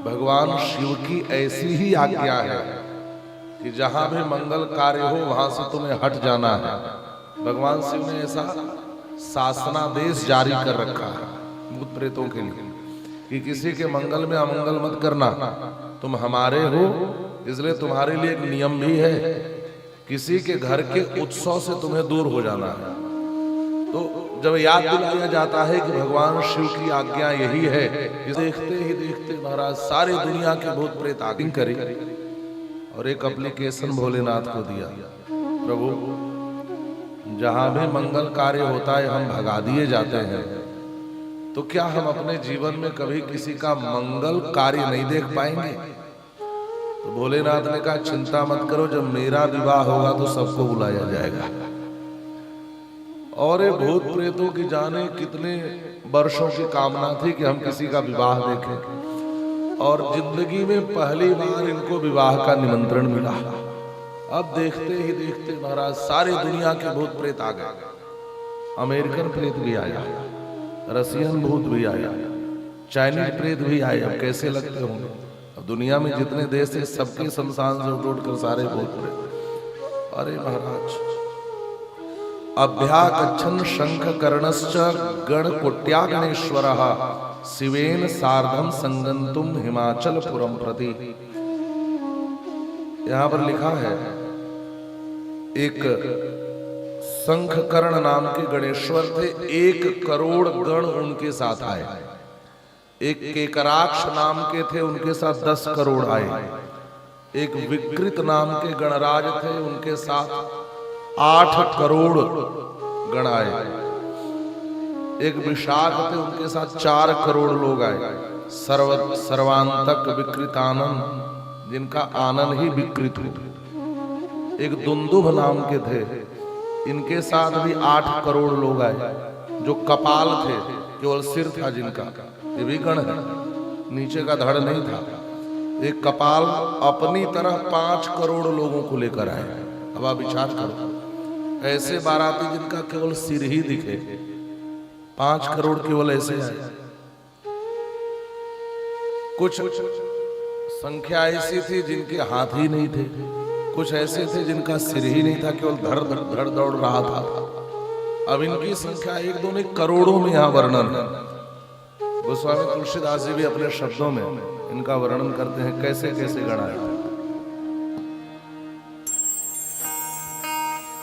भगवान शिव की ऐसी ही आज्ञा है कि जहां भी मंगल कार्य हो वहां से तुम्हें हट जाना है। भगवान शिव ने ऐसा शासनादेश जारी कर रखा है भूत प्रेतों के लिए कि किसी के मंगल में अमंगल मत करना, तुम हमारे हो इसलिए तुम्हारे लिए एक नियम भी है, किसी के घर के उत्सव से तुम्हें दूर हो जाना है। तो जब याद दिलाया जाता है कि भगवान शिव की आज्ञा यही है, देखते ही देखते महाराज सारी दुनिया के भूत प्रेत आज्ञा करी और एक एप्लीकेशन भोलेनाथ को दिया, प्रभु जहां भी मंगल कार्य होता है हम भगा दिए जाते हैं, तो क्या हम अपने जीवन में कभी किसी का मंगल कार्य नहीं देख पाएंगे? तो भोलेनाथ ने कहा चिंता मत करो, जब मेरा विवाह होगा तो सबको बुलाया जाएगा। और ये भूत प्रेतों की जाने कितने वर्षों की कामना थी कि हम किसी का विवाह देखें, और जिंदगी में पहली बार इनको विवाह का निमंत्रण मिला। अब देखते ही देखते महाराज सारी दुनिया के भूत प्रेत आ गए। अमेरिकन प्रेत भी आया, रसियन भूत भी आया, चाइनीज प्रेत भी आए। अब कैसे लगते होंगे? अब दुनिया में जितने देश है सबके शमशान से उठ कर सारे भूत प्रेत। अरे महाराज अभ्यागच्छन् शंख कर्णश्च गण कोट्याग्नेश्वरः शिवेन सार्धम संगंतुम हिमाचलपुरम प्रति। यहां पर लिखा है एक शंख कर्ण नाम के गणेश्वर थे, 1 करोड़ गण उनके साथ आए। एक केकराक्ष नाम के थे, उनके साथ 10 करोड़ आए। एक विकृत नाम के गणराज थे, उनके साथ 8 करोड़ गण आए। एक विशाख थे, उनके साथ 4 करोड़ लोग आए। सर्वांतक विकृतानंद, जिनका आनंद ही विकृत हो। एक दुंदुभ नाम के थे, इनके साथ भी 8 करोड़ लोग आए। जो कपाल थे, केवल सिर था जिनका, ये भी गण है, नीचे का धड़ नहीं था। एक कपाल अपनी तरह 5 करोड़ लोगों को लेकर आए। अब आप विचार करो, ऐसे बाराती जिनका केवल सिर ही दिखे, 5 करोड़ केवल ऐसे आए। कुछ संख्या ऐसी थी जिनके हाथ ही नहीं थे, कुछ ऐसे थे जिनका सिर ही नहीं था, केवल धड़ दौड़ रहा था। अब इनकी संख्या 1-2 नहीं, करोड़ों में यहाँ वर्णन है। गोस्वामी तुलसीदास जी भी अपने शब्दों में इनका वर्णन करते हैं कैसे कैसे गणा है।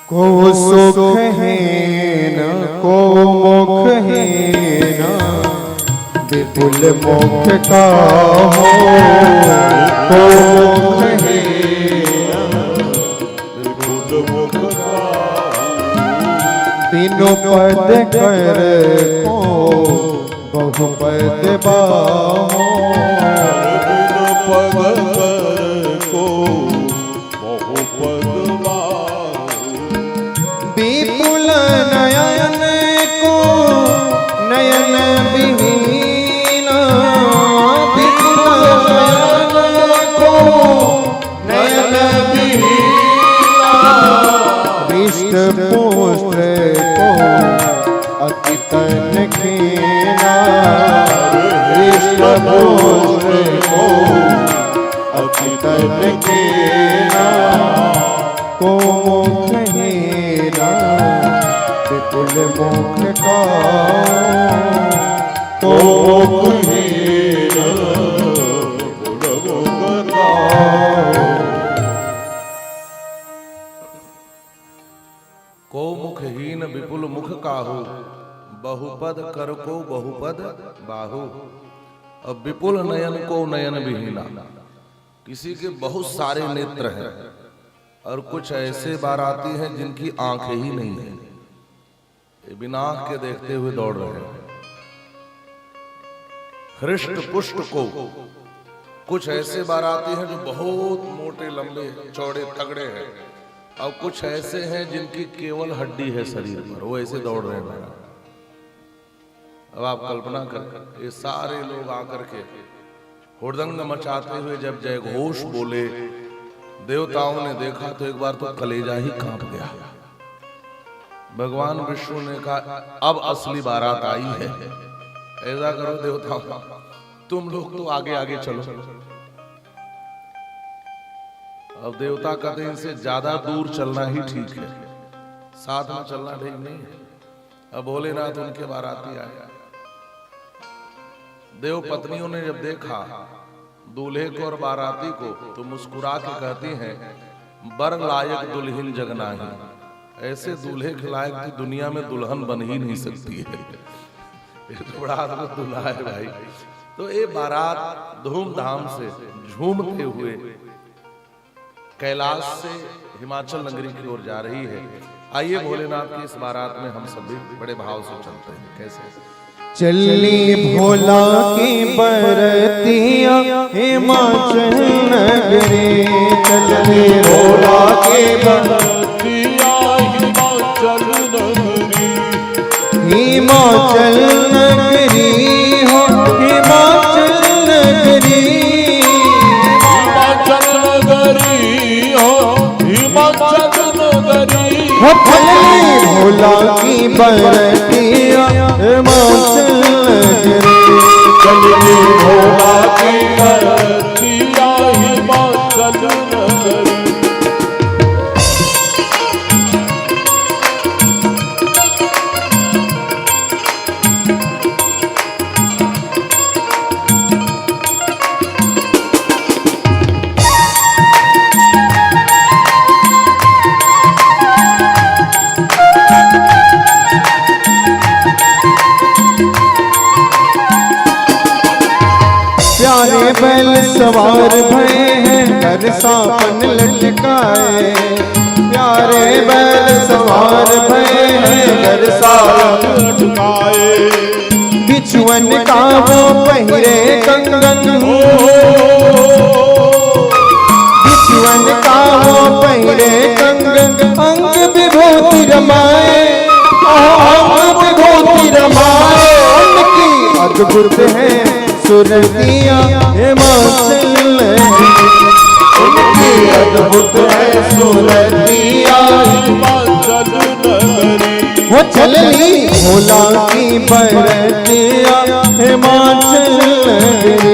को सुखहीन को मुखहीन विपुल मुख का हो, को मुखहीन विपुल मुख का तीनों पद कर को बहुपद बाहो, तीनों पद कर को बहुपद विपुल नयन को नयन विहीन, विपुल नयन को नयन विहीन विष्ट पुष्ट को अति तन कीना, विष्ट पुष्ट को अति तन कीना, को मुखहीना विपुल मुख का, को मुखहीना विपुल मुख का। को मुखहीन विपुल मुख काहू, बहुपद कर को बहुपद बाहु। अब विपुल नयन को नयन विहीना, किसी के बहुत सारे नेत्र हैं और कुछ ऐसे बाराती हैं जिनकी आंखें ही नहीं है, ये बिना आंख के देखते हुए दौड़ रहे हैं। हृष्ट पुष्ट को, कुछ ऐसे बाराती हैं जो बहुत मोटे लंबे चौड़े तगड़े हैं, और कुछ ऐसे हैं जिनकी केवल हड्डी है शरीर पर, वो ऐसे दौड़ रहे हैं। अब आप कल्पना कर, ये सारे लोग आकर के हुड़दंग मचाते हुए जब जय घोष बोले, देवताओं ने देखा तो एक बार तो कलेजा ही कांप गया। भगवान विष्णु ने कहा अब असली बारात आई है, ऐसा करो देवताओं तुम लोग तो आगे आगे चलो। अब देवता कहते हैं इनसे ज्यादा दूर चलना ही ठीक है, साथ में चलना ठीक नहीं है। अब भोलेनाथ उनके बाराती आए, देव पत्नियों ने जब देखा दूल्हे को और बाराती को तो मुस्कुरा के कहती हैं, बर लायक दुल्हन जगनाही। ऐसे दूल्हे के लायक की दुनिया में दुल्हन बन ही नहीं सकती है। तो बड़ा अद्भुत दूल्हा है भाई। तो ये बारात धूमधाम से झूमते हुए कैलाश से हिमाचल नगरी की ओर जा रही है। आइए भोलेनाथ की इस बारात में हम सभी बड़े भाव से चलते हैं। कैसे चली भोला की बरतिया हिमाचल नगरी, चली भोला की बरतिया हिमाचल नगरी, हिमाचल नगरी हो हिमाचल नगरी, हिमाचल नगरी हो हिमाचल नगरी। चली भोला की बरतिया हिमाचल नगरी, चली भोला की बरतिया हिमाचल नगरी। प्यारे बैल सवार भये हैं हर सापन लटकाए, प्यारे बैल सवार भये हैं हर सापन लटकाए। बिछुअन का वो पहिरे कंगन, बिछुअन का वो पहिरे कंगन, अंग विभूति रमाए, अंग विभूति रमाए। उनकी अद्भुत है सुरतिया हिमाचल नगरी, उनकी अद्भुत है सुरतिया हिमाचल नगरी। वो चली भोला की बरतिया हिमाचल नगरी।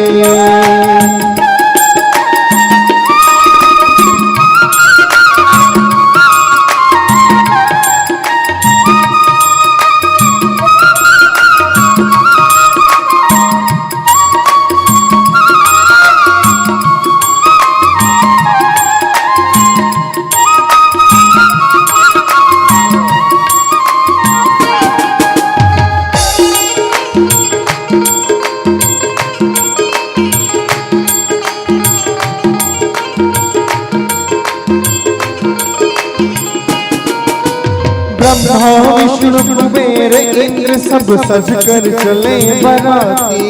ब्रह्मा विष्णु कुबेर इंद्र सब सज कर चले बराती,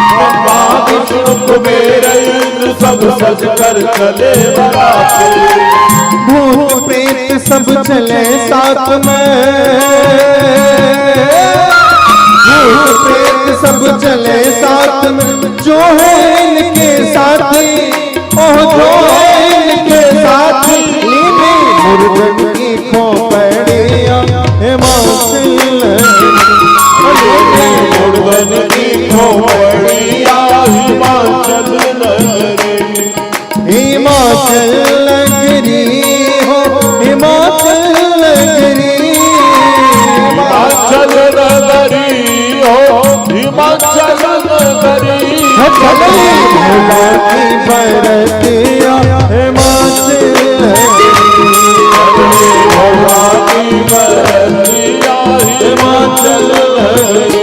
ब्रह्मा विष्णु कुबेर इंद्र सब सज कर चले बराती। भूत प्रेत सब चले साथ में, भूत प्रेत सब चले साथ में, जो है इनके साथी, ओह जो है इनके साथी। मुर्दन की खोपड़िया हिमाचल नगरी, मुर्दन की खोपड़िया हिमाचल नगरी। हिमाचल नगरी हो हिमाचल नगरी, हिमाचल नगरी हो हिमाचल नगरी। चली भोला की बरतिया हिमाचल नगरी, भोला की बरतिया हिमाचल नगरी।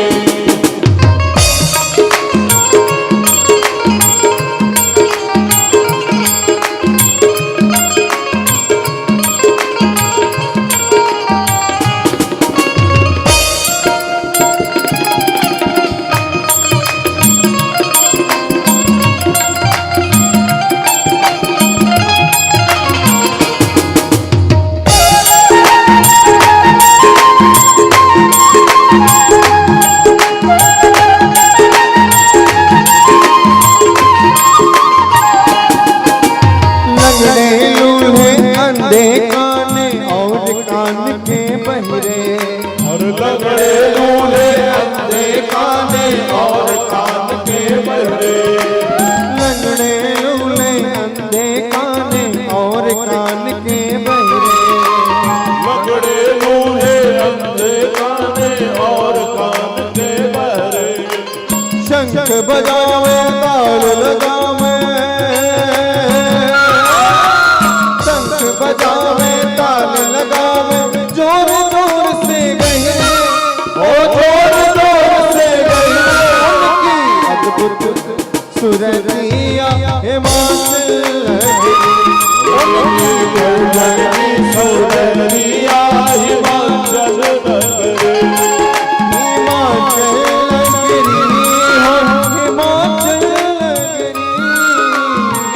लगड़े लूले अंधे काने और कान के बहरे। ताल लगावे, शंख बजावे ताल लगावे, जोर जोर से गए, ओ जोर जोर से गए, उनकी अद्भुत सुरतिया हिमाचल नगरी, उनकी गौरवी सुरतिया हिमाचल नगरी, हिमाचल नगरी हो हिमाचल नगरी,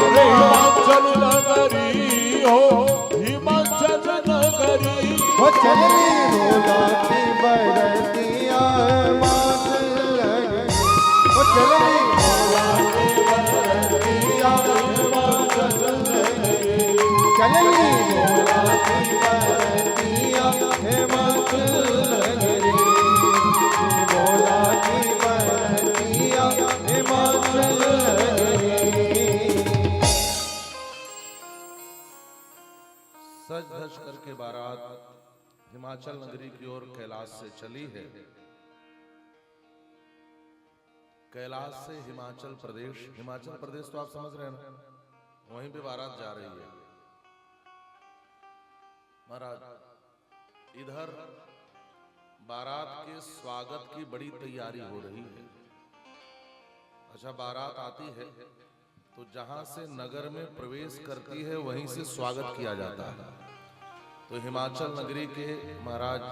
हिमाचल नगरी हो हिमाचल नगरी, हो चलनी रोलाती बरतिया हिमाचल नगरी, हो चलनी रोलाती बरतिया हिमाचल नगरी, चलनी रोलाती बरतिया हिमाचल नगरी, रोलाती बरतिया हिमाचल नगरी। सज धज करके बारात हिमाचल नगरी की ओर कैलाश से चली है। कैलाश से हिमाचल प्रदेश तो आप समझ रहे हैं ना, वहीं पे बारात जा रही है। महाराज इधर बारात के स्वागत की बड़ी तैयारी हो रही है। अच्छा, बारात आती है तो जहां से नगर में प्रवेश करती है वहीं से स्वागत किया जाता है। तो हिमाचल नगरी के महाराज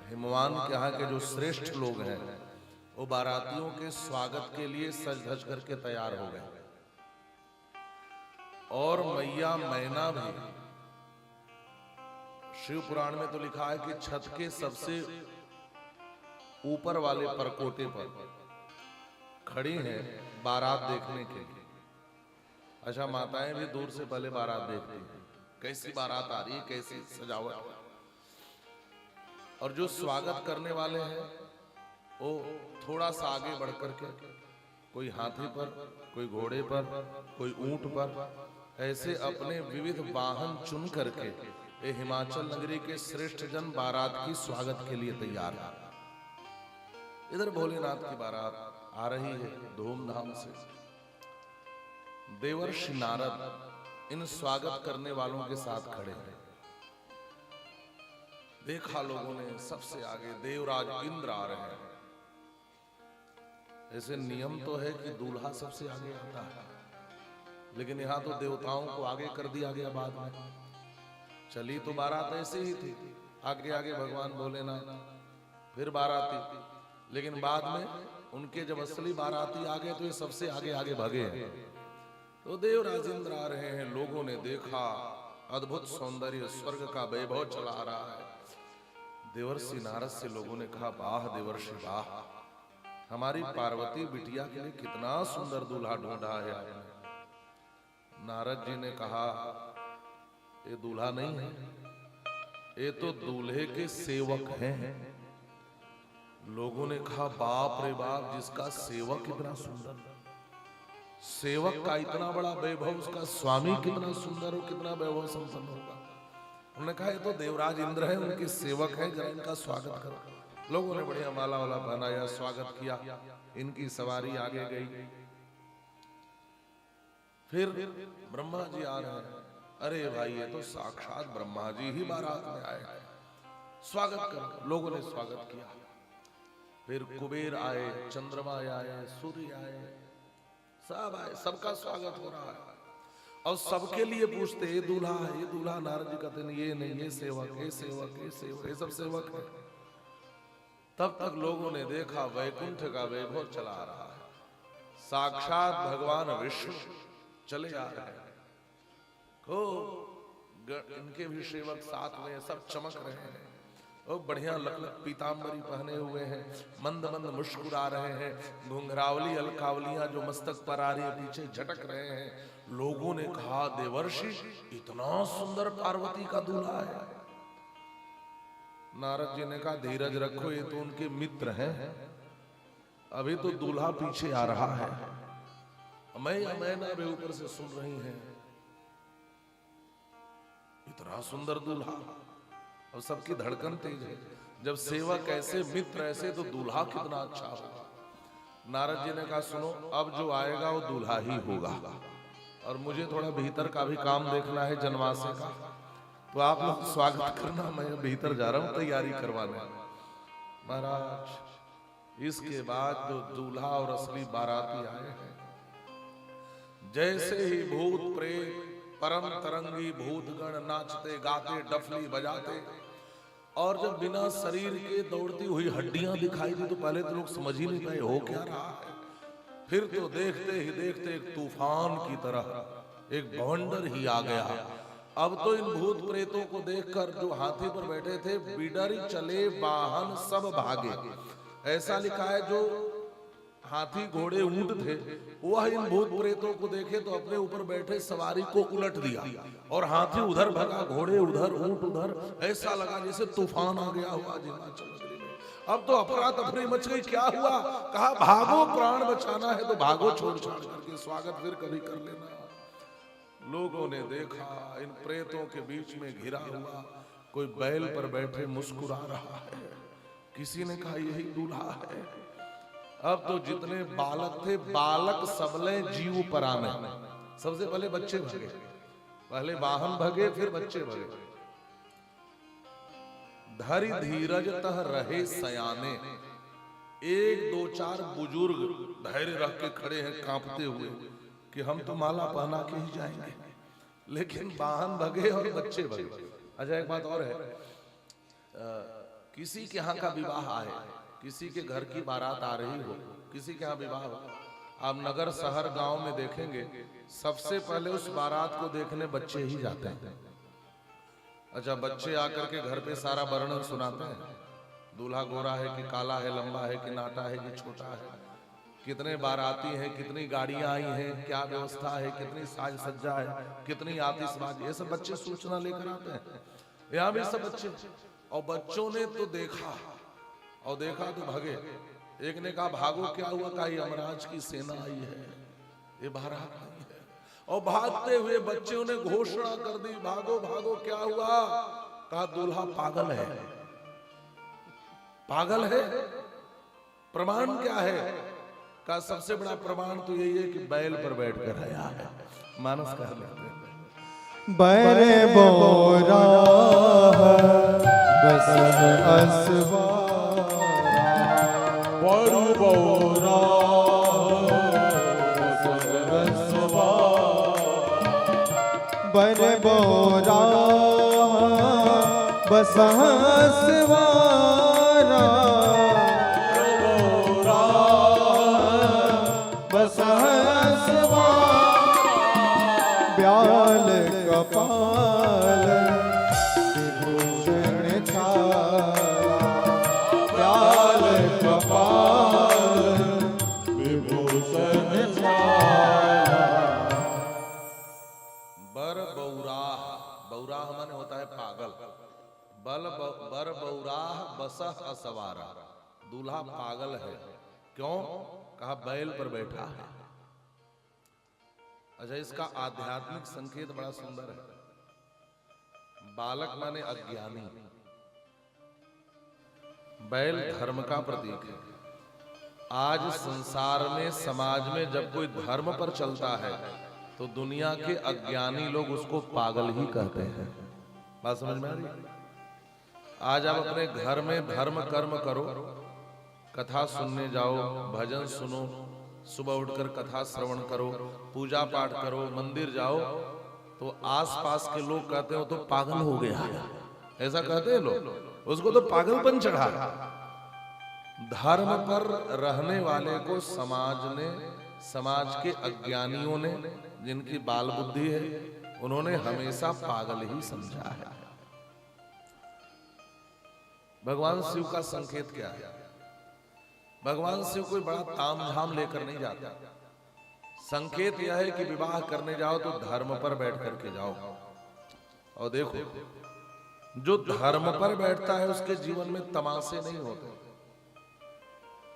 हिमवान के यहाँ के जो श्रेष्ठ लोग हैं वो बारातियों के स्वागत के लिए सज धज करके तैयार हो गए। और मैया मैना भी, शिव पुराण में तो लिखा है कि छत के सबसे ऊपर वाले परकोटे पर खड़ी हैं बारात देखने के लिए। अच्छा, माताएं भी दूर से पहले बारात देखती हैं, कैसी बारात आ रही है, कैसी सजावट। और जो स्वागत करने वाले हैं वो थोड़ा सा आगे बढ़ करके, कोई हाथी पर, कोई घोड़े पर, कोई ऊंट पर, ऐसे अपने विविध वाहन चुन करके ये हिमाचल नगरी के श्रेष्ठ जन बारात की स्वागत के लिए तैयार हैं। इधर भोलेनाथ की बारात आ रही है धूमधाम से। देवर्षि नारद इन स्वागत करने वालों के साथ खड़े हैं। देखा लोगों ने सबसे आगे देवराज इंद्र आ रहे हैं। ऐसे नियम तो है कि दूल्हा सबसे आगे आता है, लेकिन यहाँ तो देवताओं को आगे कर दिया गया। बाद में चली तो बारात ऐसे ही थी, आगे आगे भगवान भोलेनाथ, फिर बाराती, लेकिन बाद में उनके जब असली बाराती आ गए तो ये सबसे आगे आगे भागे हैं। तो देवराज इंद्र आ रहे हैं। लोगों ने देखा अद्भुत सौंदर्य, स्वर्ग का वैभव चला आ रहा है। देवर्षि नारद से लोगों ने कहा, वाह देवर्षि वाह, हमारी पार्वती बिटिया के लिए कितना सुंदर दूल्हा ढूंढा है आपने। नारद जी ने कहा, ये दूल्हा नहीं है, ये तो दूल्हे के सेवक हैं। लोगों ने कहा, बाप रे बाप, जिसका सेवक इतना सुंदर, सेवक का इतना बड़ा वैभव, उसका स्वामी कितना सुंदर हो, कितना वैभव संपन्न होगा। उन्होंने कहा, ये तो देवराज इंद्र है, उनके सेवक हैं, जरा इनका स्वागत करो। लोगों ने बढ़िया माला वाला पहनाया, स्वागत किया। इनकी सवारी आगे गई। फिर ब्रह्मा जी आ रहे हैं। अरे भाई, ये तो साक्षात ब्रह्मा जी ही बारात में आए हैं, स्वागत करो। लोगों ने स्वागत किया। फिर कुबेर आए, चंद्रमा आए, सूर्य आए, सब आए, सबका स्वागत हो रहा है। और सबके लिए पूछते, ये दूल्हा है, ये दूल्हा। नारद जी कहते हैं, ये नहीं, ये सेवक, ये सेवक, ये सेवक, ये सब सेवक है। तब तक लोगों ने देखा वैकुंठ का वैभव चला आ रहा है। साक्षात भगवान विष्णु चले आ रहे हैं। इनके भी सेवक साथ में, सब चमक रहे हैं। वो बढ़िया लखलख पीतांबरी पहने हुए हैं, मंद मंद मुस्कुरा रहे हैं। घुंघरावली अलकावलियां जो मस्तक पर आ रही है, पीछे झटक रहे हैं। लोगों ने कहा, देवर्षि, इतना सुंदर पार्वती का दूल्हा है। नारद जी ने कहा, धीरज रखो, ये तो उनके मित्र हैं, अभी तो दूल्हा पीछे आ रहा है। मैना भी ऊपर से सुन रही हैं, इतना सुंदर दूल्हा। और सबकी धड़कन तेज है। जब सेवक ऐसे, मित्र ऐसे, तो दूल्हा कितना अच्छा होगा। नारद जी ने कहा सुनो, अब जो आएगा वो दूल्हा ही होगा, और मुझे थोड़ा भीतर का भी काम देखना है जनवासे का, तो आप लोग स्वागत करना, मैं भीतर जा रहा हूं तैयारी करवाने। महाराज इसके बाद जो दूल्हा और असली बाराती आए हैं, जैसे ही भूत प्रेत परम तरंगी भूतगण नाचते गाते डफली बजाते, और जब बिना शरीर के दौड़ती हुई हड्डियां दिखाई दी तो पहले तो लोग समझ ही नहीं पाए हो क्या रहा है। फिर तो देखते ही देखते एक तूफान की तरह एक बवंडर ही आ गया। अब तो इन भूत प्रेतों को देखकर जो हाथी पर बैठे थे, बिडर चले वाहन सब भागे। ऐसा लिखा है जो हाथी घोड़े ऊंट थे, वह इन भूत प्रेतों को देखे तो अपने ऊपर बैठे सवारी को उलट दिया, और हाथी उधर भगा, घोड़े उधर, ऊंट उधर, ऐसा लगा जैसे तूफान आ गया हुआ हिमाचल नगरी में। अब तो अफरा तफरी मच गई, क्या हुआ? कहा भागो, प्राण बचाना है तो भागो, छोड़ छाड़ करके स्वागत फिर कभी कर लेना। लोगों ने देखा इन प्रेतों के बीच में घिरा हुआ कोई बैल पर बैठे मुस्कुरा रहा है। किसी ने कहा यही दूल्हा है। अब तो जितने बालक थे, बालक सबले जीव पराने। सबसे पहले बच्चे भगे, पहले वाहन भगे, फिर बच्चे भगे। धरि धीरज तह रहे सयाने। एक दो चार बुजुर्ग धैर्य रख के खड़े हैं कांपते हुए कि हम तो माला पहना के ही जाएंगे, लेकिन वाहन भगे और बच्चे भगे। अच्छा एक बात और है, किसी के यहाँ का विवाह आए, किसी के घर की बारात आ रही हो, किसी के यहाँ विवाह हो, आप नगर शहर गांव में देखेंगे सबसे पहले उस बारात को देखने बच्चे ही जाते हैं। अच्छा बच्चे आकर के घर पे सारा वर्णन सुनाते हैं, दूल्हा गोरा है कि काला है, लंबा है कि नाटा है कि छोटा है, कितने बाराती हैं, कितनी गाड़ियां आई हैं, क्या व्यवस्था है, कितनी साज सज्जा है, कितनी आतिशबाजी, ये सब बच्चे सूचना लेकर आते हैं। यहाँ भी सब बच्चे, और बच्चों ने तो देखा और देखा तो भगे। एक ने कहा भागो, क्या हुआ? कहा यमराज की सेना आई है, ये बारात आई है। और भागते हुए बच्चों ने घोषणा कर दी, भागो भागो, क्या हुआ? कहा दूल्हा पागल है। पागल है? प्रमाण क्या है? का सबसे बड़ा प्रमाण तो यही है कि बैल पर बैठकर आया है। मानस कर लेते हैं, बरे बोरा बस असवारा, बरु बोरा बरे बोरा बस असवारा, ब्याल कपाल विभूषण छाया, ब्याल कपाल विभूषण छाया। बर बौराह, बौराह माने होता है पागल। बर बौराह बसह असवारा, दूल्हा पागल है। क्यों? कहा बैल पर बैठा है। अच्छा इसका आध्यात्मिक संकेत बड़ा सुंदर है। बालक माने अज्ञानी, बैल धर्म का प्रतीक है। आज संसार में, समाज में जब कोई धर्म पर चलता है तो दुनिया के अज्ञानी लोग उसको पागल ही कहते हैं। बात समझ में आ रही है? आज आप अपने घर में धर्म कर्म करो, कथा सुनने जाओ, भजन सुनो, सुबह उठकर कथा श्रवण करो, पूजा पाठ करो, मंदिर जाओ, तो आसपास के लोग कहते हो तो पागल हो गया, ऐसा कहते हैं लोग, उसको तो पागलपन चढ़ा। धर्म पर रहने वाले को समाज ने, समाज के अज्ञानियों ने, जिनकी बाल बुद्धि है, उन्होंने हमेशा पागल ही समझा है। भगवान शिव का संकेत क्या है? भगवान शिव कोई बड़ा तामझाम लेकर नहीं जाता। संकेत यह है कि विवाह करने जाओ तो धर्म पर बैठ करके जाओ। और देखो जो धर्म पर बैठता है उसके जीवन में तमाशे नहीं होते,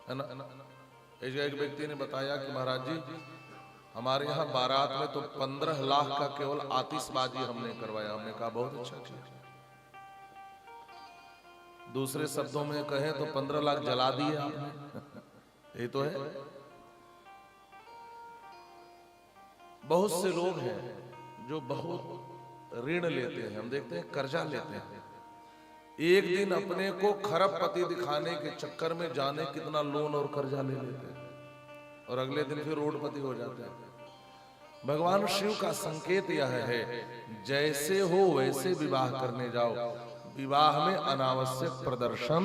है ना? एक व्यक्ति ने बताया कि महाराज जी हमारे यहाँ बारात में तो 15 लाख का केवल आतिशबाजी हमने करवाया। हमने कहा बहुत अच्छा किया। दूसरे शब्दों में कहें तो 15 लाख जला दिए आपने। यही तो है। बहुत से लोग हैं जो बहुत ऋण लेते हैं, हम देखते हैं कर्जा लेते हैं, एक दिन अपने को खरबपति दिखाने के चक्कर में जाने कितना लोन और कर्जा ले लेते हैं और अगले दिन फिर रोडपति हो जाते हैं। भगवान शिव का संकेत यह है, जैसे हो वैसे विवाह करने जाओ, विवाह में अनावश्यक प्रदर्शन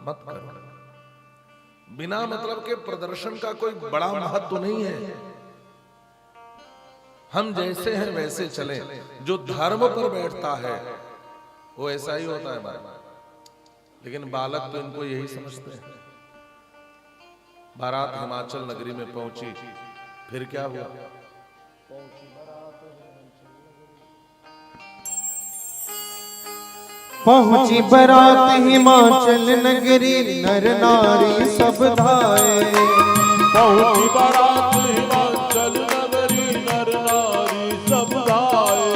मत करो। बिना मतलब के प्रदर्शन का कोई बड़ा महत्व नहीं है। हम जैसे हैं वैसे चलें, जो धर्म पर बैठता है वो ऐसा ही होता है हमारा। लेकिन बालक तो इनको यही समझते हैं। बारात हिमाचल नगरी में पहुंची, फिर क्या हुआ? पहुंची बारात हिमाचल नगरी, नर नारी सब धाए। पहुंची बारात हिमाचल नगरी, नर नारी सब धाए।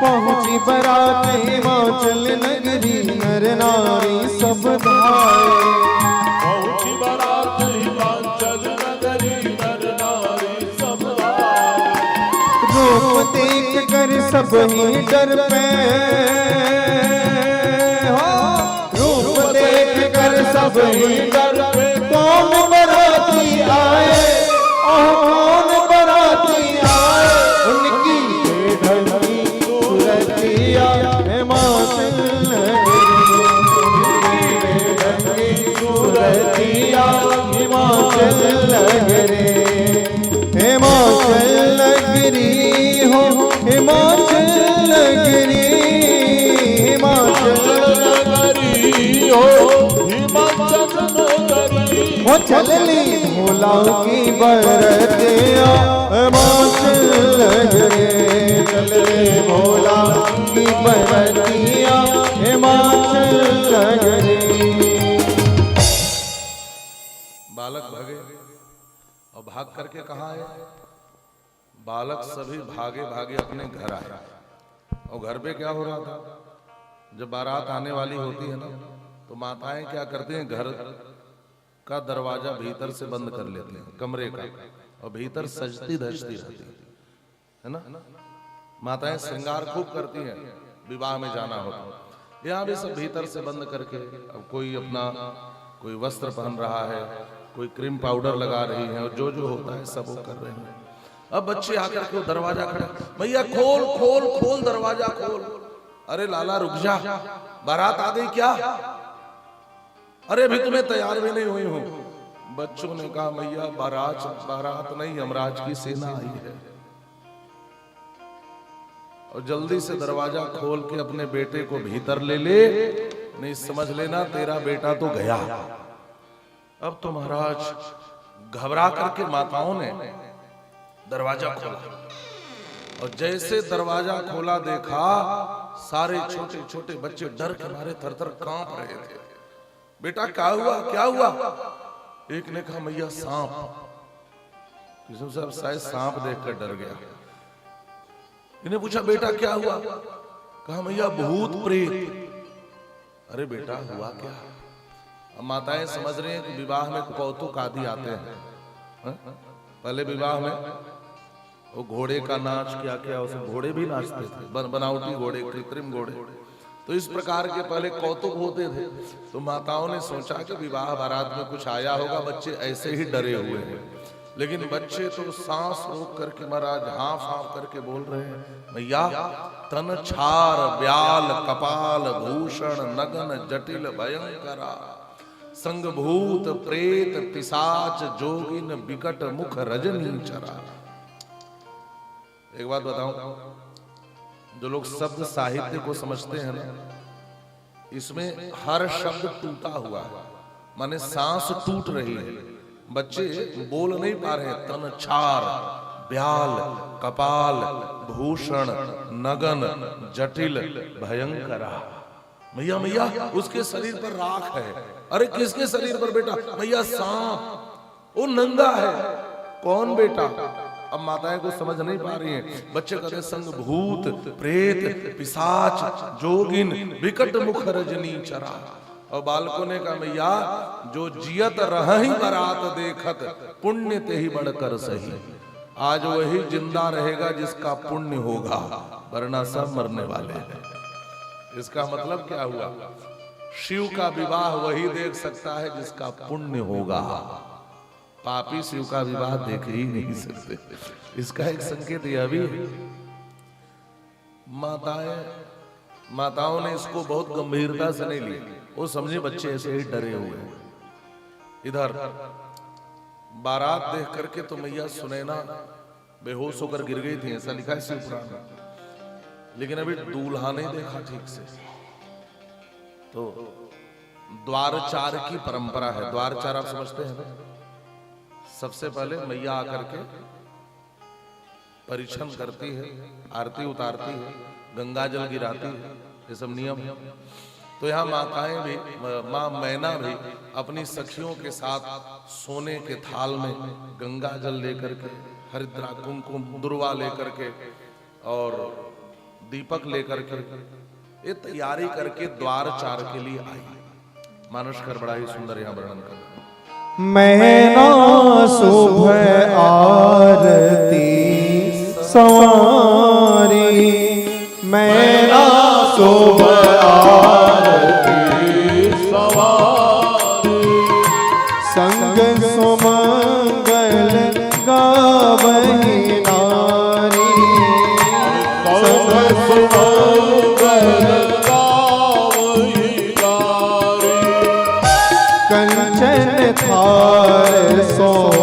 पहुंची बारात हिमाचल नगरी, नर नारी सब धाए। पहुंची बारात हिमाचल नगरी, नर नारी सब धाए। रूप देख कर सब ही डर पे, रूप देख कर सब ही डर पे। कौन बराती आए, कौन बराती आए, उनकी बेढंगी सूरतिया हिमाचल नगरी, उनकी बेढंगी सूरतिया हिमाचल नगरी। हिमाचल नगरी हो, हिमाचल नगरी, हिमाचल नगरी हो, हिमाचल नगरी। वो चलनी भोला की बरतिया हिमाचल नगरी, चलनी भोला की बरतिया हिमाचल नगरी। बालक भागे और भाग करके कहाँ आए? बालक सभी भागे भागे अपने घर आए। और घर पे क्या हो रहा था? जब बारात आने वाली होती है ना, तो माताएं क्या करती हैं, घर का दरवाजा भीतर से बंद कर लेते हैं, कमरे का, और भीतर सजती धजती रहती है ना। माताएं श्रृंगार खूब करती हैं, विवाह में जाना होता। यहाँ भी सब भीतर से बंद करके, अब कोई अपना कोई वस्त्र पहन रहा है, कोई क्रीम पाउडर लगा रही है, और जो जो होता है सब वो कर रहे हैं। अब बच्चे आकर के दरवाजा खड़ा, भैया खोल खोल खोल दरवाजा खोल। अरे लाला रुक जा, बारात आ गई क्या? अरे अभी तुम्हें तैयार भी नहीं हुई हूं। बच्चों ने कहा भैया बारात नहीं, यमराज की सेना आई है। और जल्दी से दरवाजा खोल के अपने बेटे को भीतर ले ले, नहीं समझ लेना तेरा बेटा तो गया। अब तो महाराज घबरा करके माताओं ने दरवाजा खोला, और जैसे दरवाजा खोला देखा सारे छोटे छोटे बच्चे डर के मारे थर थर कांप रहे थे। बेटा क्या हुआ, क्या हुआ? एक ने कहा मैया सांप। किसी साहब शायद सांप देखकर डर गया। इन्हें पूछा बेटा क्या हुआ? कहा मैया भूत प्रेत। अरे बेटा हुआ क्या? अब माताएं समझ रही हैं कि विवाह में कौतुक आदि आते हैं। पहले विवाह में वो घोड़े का नाच क्या क्या, उसे घोड़े भी नाचते थे, बनावटी घोड़े, कृत्रिम घोड़े। तो इस प्रकार के पहले कौतुक होते थे। तो माताओं ने सोचा कि विवाह बारात में कुछ आया होगा, बच्चे ऐसे ही डरे हुए हैं। लेकिन बच्चे तो सांस रोक करके महाराज हाफ हाफ करके बोल रहे हैं भैया तन छार ब्याल कपाल भूषण नगन जटिल भयंकरा संगभूत प्रेत पिशाच जोगिन विकट मुख रजनी चरा। एक बात बताऊं, जो लोग शब्द साहित्य को समझते हैं ना, इसमें हर शब्द टूटा हुआ है, माने सांस टूट रही है। बच्चे बोल नहीं पा रहे। तन छार ब्याल कपाल भूषण नगन जटिल भयंकरा। मैया मैया उसके शरीर पर राख है। अरे किसके शरीर पर बेटा? मैया सांप, वो नंगा है। कौन बेटा? अब माताएं को समझ नहीं पा रही हैं। बच्चे कहते संग भूत प्रेत पिशाच जोगिन विकट मुख रजनी चरा। और बालकों ने कहा मैया जो जियत रही बारात देखत पुण्य ते ही बढ़कर सही। आज वही जिंदा रहेगा जिसका पुण्य होगा, वरना सब मरने वाले हैं। इसका मतलब क्या हुआ? शिव का विवाह वही देख सकता है जिसका पुण्य होगा, पापी शिव का विवाह देख ही नहीं सकते। इसका एक संकेत यह भी है, माताओं ने इसको बहुत गंभीरता से नहीं लिया। वो समझे बच्चे ऐसे ही डरे हुए हैं। इधर बारात देख करके तो मैया सुनैना बेहोश होकर गिर गई थी, ऐसा लिखा है शिव पुराण में। लेकिन अभी दूल्हा नहीं देखा ठीक से। तो द्वारचार की परंपरा है। द्वारचार आप समझते हैं ना? सबसे पहले मैया आकर के परिछन करती है, आरती उतारती है, गंगा जल गिराती है, ये सब नियम है। तो यहाँ माताएं भी, माँ मैना भी अपनी सखियों के साथ सोने के थाल में गंगा जल लेकर के, हरिद्रा, कुमकुम, दुर्वा लेकर के और दीपक लेकर के ये तैयारी करके द्वारचार के लिए आई। मानसकर बड़ा ही सुंदर यहाँ वर्णन कर। मैना सुबह आरती सवारी, मैना सुबह आरती सवारी, संग सुमंगल गावही नारी, संग सुमंगल गावही नारी, कंचन थार सोह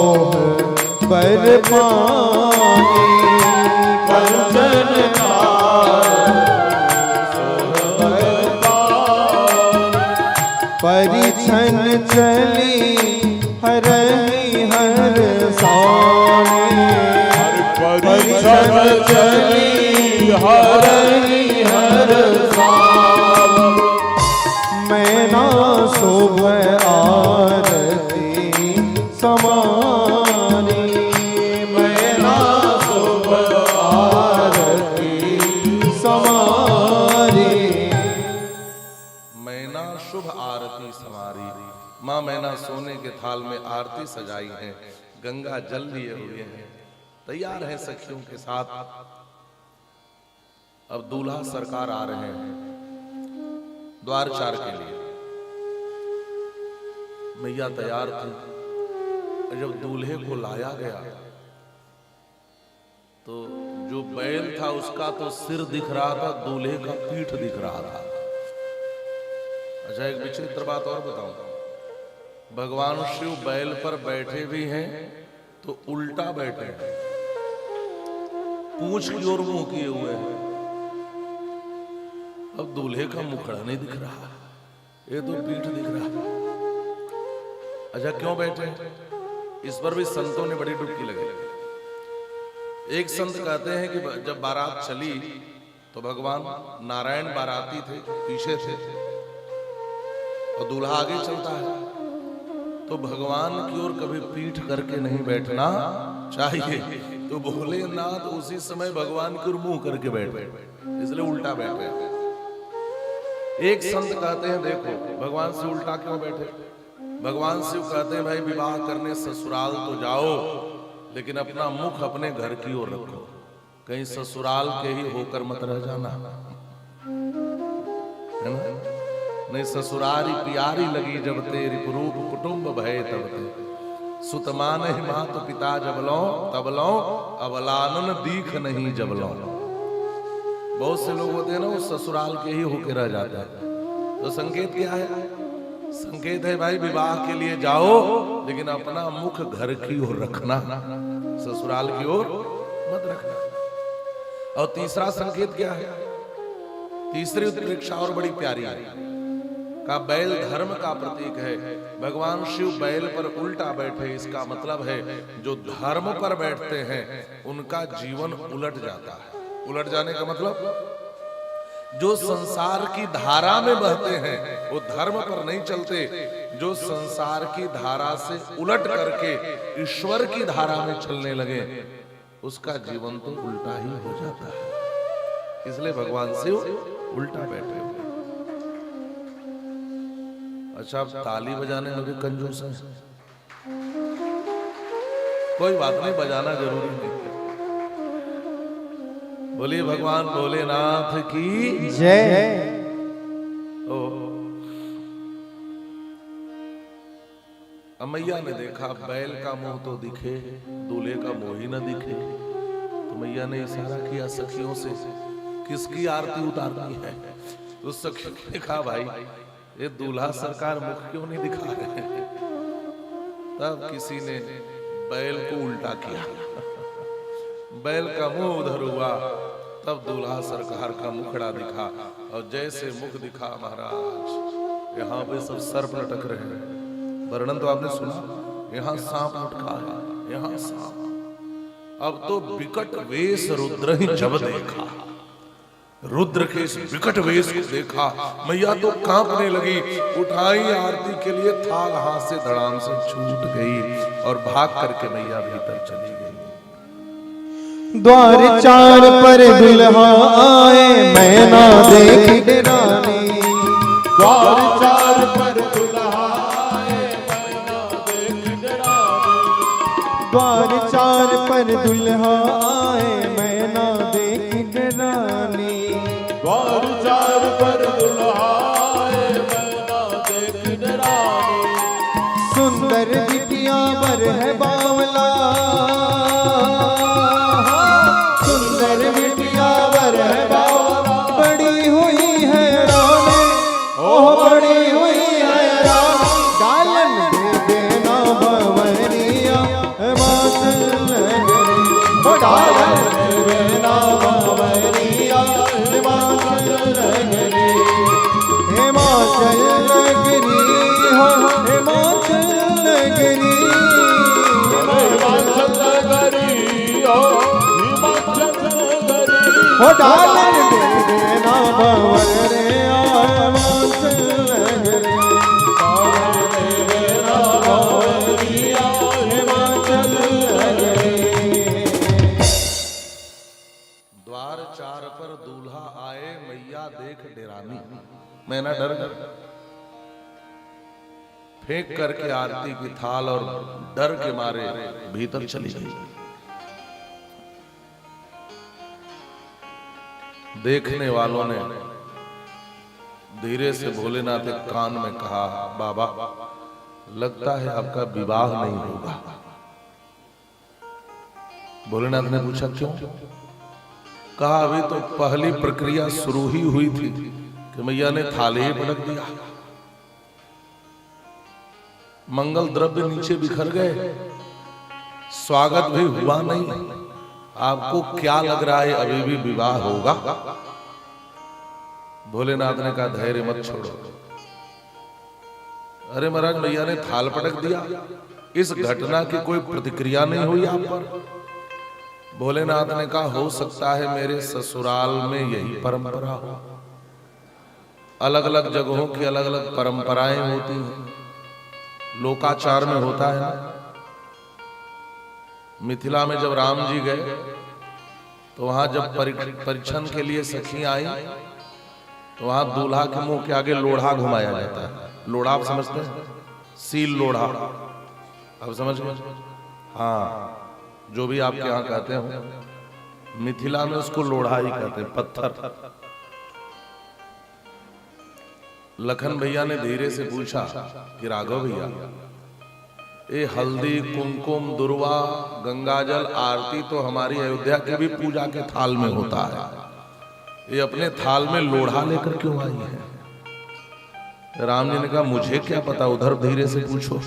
बर पानी, कंचन थार सोह बर पानी, परिछन चली हरहि हर सानी, परिछन चली हरहि हर सानी, मैना सुबह आरती समानी, मैना सुबह आरती समारी, मैना शुभ आरती समारी। माँ मैना सोने के थाल में आरती सजाई है, गंगा जल लिए हुए हैं, तैयार है सखियों के साथ। अब दूल्हा सरकार आ रहे हैं द्वारचार के लिए। मैया तैयार थी। जब दूल्हे को लाया गया तो जो बैल था उसका तो सिर दिख रहा था, दूल्हे का पीठ दिख रहा था। अच्छा, एक विचित्र बात और बताऊं, भगवान शिव बैल पर बैठे भी हैं तो उल्टा बैठे हैं, पूंछ की ओर मुंह किए हुए हैं। अब दूल्हे का मुखड़ा नहीं दिख रहा, ये तो पीठ दिख रहा। अच्छा, क्यों बैठे? इस पर भी संतों ने बड़ी डुबकी लगी। एक संत कहते हैं कि जब बारात चली तो भगवान नारायण बाराती थे, पीछे थे और दूल्हा आगे चलता है, तो भगवान की ओर कभी पीठ करके नहीं बैठना चाहिए। तो भोलेनाथ उसी समय भगवान की ओर मुंह करके बैठे, इसलिए उल्टा बैठे। एक संत कहते हैं देखो भगवान से उल्टा क्यों बैठे? भगवान शिव कहते हैं भाई विवाह करने ससुराल तो जाओ, लेकिन अपना मुख अपने घर की ओर रखो, कहीं ससुराल के ही होकर मत रह जाना, है ना? नहीं ससुरारी प्यारी लगी जब तेरी रूप कुटुंब भय तब ते, सुतमान ही माँ तो पिता जब लो तब लो, अबलानन दीख नहीं जब लो। बहुत से लोग होते हैं ना वो ससुराल के ही होके रह जाते हैं। तो संकेत क्या है? संकेत है भाई विवाह के लिए जाओ, लेकिन अपना मुख घर की ओर रखना, ससुराल की ओर मत रखना। और तीसरा संकेत क्या है? तीसरी उत्प्रेक्षा और बड़ी प्यारी है का बैल धर्म का प्रतीक है। भगवान शिव बैल पर उल्टा बैठे, इसका मतलब है जो धर्म पर बैठते हैं उनका जीवन उलट जाता है। उलट जाने का मतलब जो संसार की धारा में बहते हैं वो धर्म पर नहीं चलते, जो संसार की धारा से उलट करके ईश्वर की धारा में चलने लगे उसका जीवन तो उल्टा ही हो जाता है। इसलिए भगवान शिव उल्टा बैठे हुए। अच्छा, अब ताली बजाने में भी कंजूस है। कोई बात नहीं, बजाना जरूरी नहीं। बोलिए भगवान भोलेनाथ की जय। ओ मैया ने देखा बैल का मुंह तो दिखे, दूल्हे का मुंह ही न दिखे। तो मैया ने इशारा किया सखियों से, किसकी आरती उतारनी है। तो सखियों ने कहा भाई ये दूल्हा सरकार मुख क्यों नहीं दिखा रहे। तब किसी ने बैल को उल्टा किया, बैल का मुंह उधर हुआ, तब दूल्हा सरकार का मुखड़ा दिखा। और जैसे मुख दिखा महाराज, यहाँ पे सब सर्प लटक रहे हैं। वर्णन तो आपने सुना, यहाँ सांप लटका है, यहाँ सांप। अब तो विकट वेश रुद्र ही जब देखा, रुद्र के इस विकट वेश को देखा, मैया तो कांपने लगी। उठाई आरती के लिए थाल, हाथ से धड़ाम से छूट गई और भाग करके मैया भीतर चली गई। द्वार चार पर दुल्हा आए, मैना देख डराने। द्वार चार पर दुल्हा आए, मैना देख डराने। द्वार चार पर दुल्हा आए, मैना देख डराने। द्वार चार पर दुल्हा आए, मैना देख डराने। सुंदर बिटिया बर है बावला, सुंदर बिटिया बर है बावला। बड़ी हुई है रानी, ओह बड़ी हुई है रानी। डालन दे देना बवरिया, हिमाचल नगरी। ओ डालन दे देना बवरिया, हिमाचल नगरी। हिमाचल नगरी हो, हिमाचल नगरी। हिमाचल नगरी हो, हिमाचल नगरी। हो डालन दे देना बवरिया, हिमाचल नगरी। डालन दे देना बवरिया, हिमाचल नगरी। द्वार चार पर दूल्हा आए, मैया देख डेरानी। मैना डर गई, फेंक करके आरती की थाल और डर के मारे भीतर चली गई। देखने वालों ने धीरे से भोलेनाथ के कान में कहा, बाबा लगता है आपका विवाह नहीं होगा। भोलेनाथ ने पूछा क्यों? कहा अभी तो पहली प्रक्रिया शुरू ही हुई थी कि मैया ने थाले ही पटक दिया, मंगल द्रव्य नीचे बिखर गए, स्वागत भी हुआ नहीं। आपको क्या लग रहा है अभी भी विवाह होगा? भोलेनाथ ने कहा धैर्य मत छोड़ो। अरे महाराज मैया ने थाल पटक दिया, इस घटना की कोई प्रतिक्रिया नहीं हुई आप पर? भोलेनाथ ने कहा हो सकता है मेरे ससुराल में यही परंपरा हो। अलग अलग जगहों की अलग अलग परंपराएं होती हैं, लोकाचार में होता है ना। मिथिला में जब राम जी गए तो वहां जब परीक्षण के लिए सखियां आई तो वहां दूल्हा के मुंह के आगे लोढ़ा घुमाया जाता है। लोढ़ा आप समझते हैं? सील लोढ़ा आप समझ गए? हाँ, जो भी आपके यहाँ कहते हो, मिथिला में उसको लोढ़ा ही कहते हैं, पत्थर। लखन भैया ने धीरे से पूछा कि राघव भैया ये हल्दी कुमकुम दुर्वा गंगाजल आरती तो हमारी अयोध्या की भी पूजा के थाल में होता है, ये अपने थाल में लोढ़ा लेकर क्यों आई है? राम जी ने कहा मुझे क्या पता, उधर धीरे से पूछो।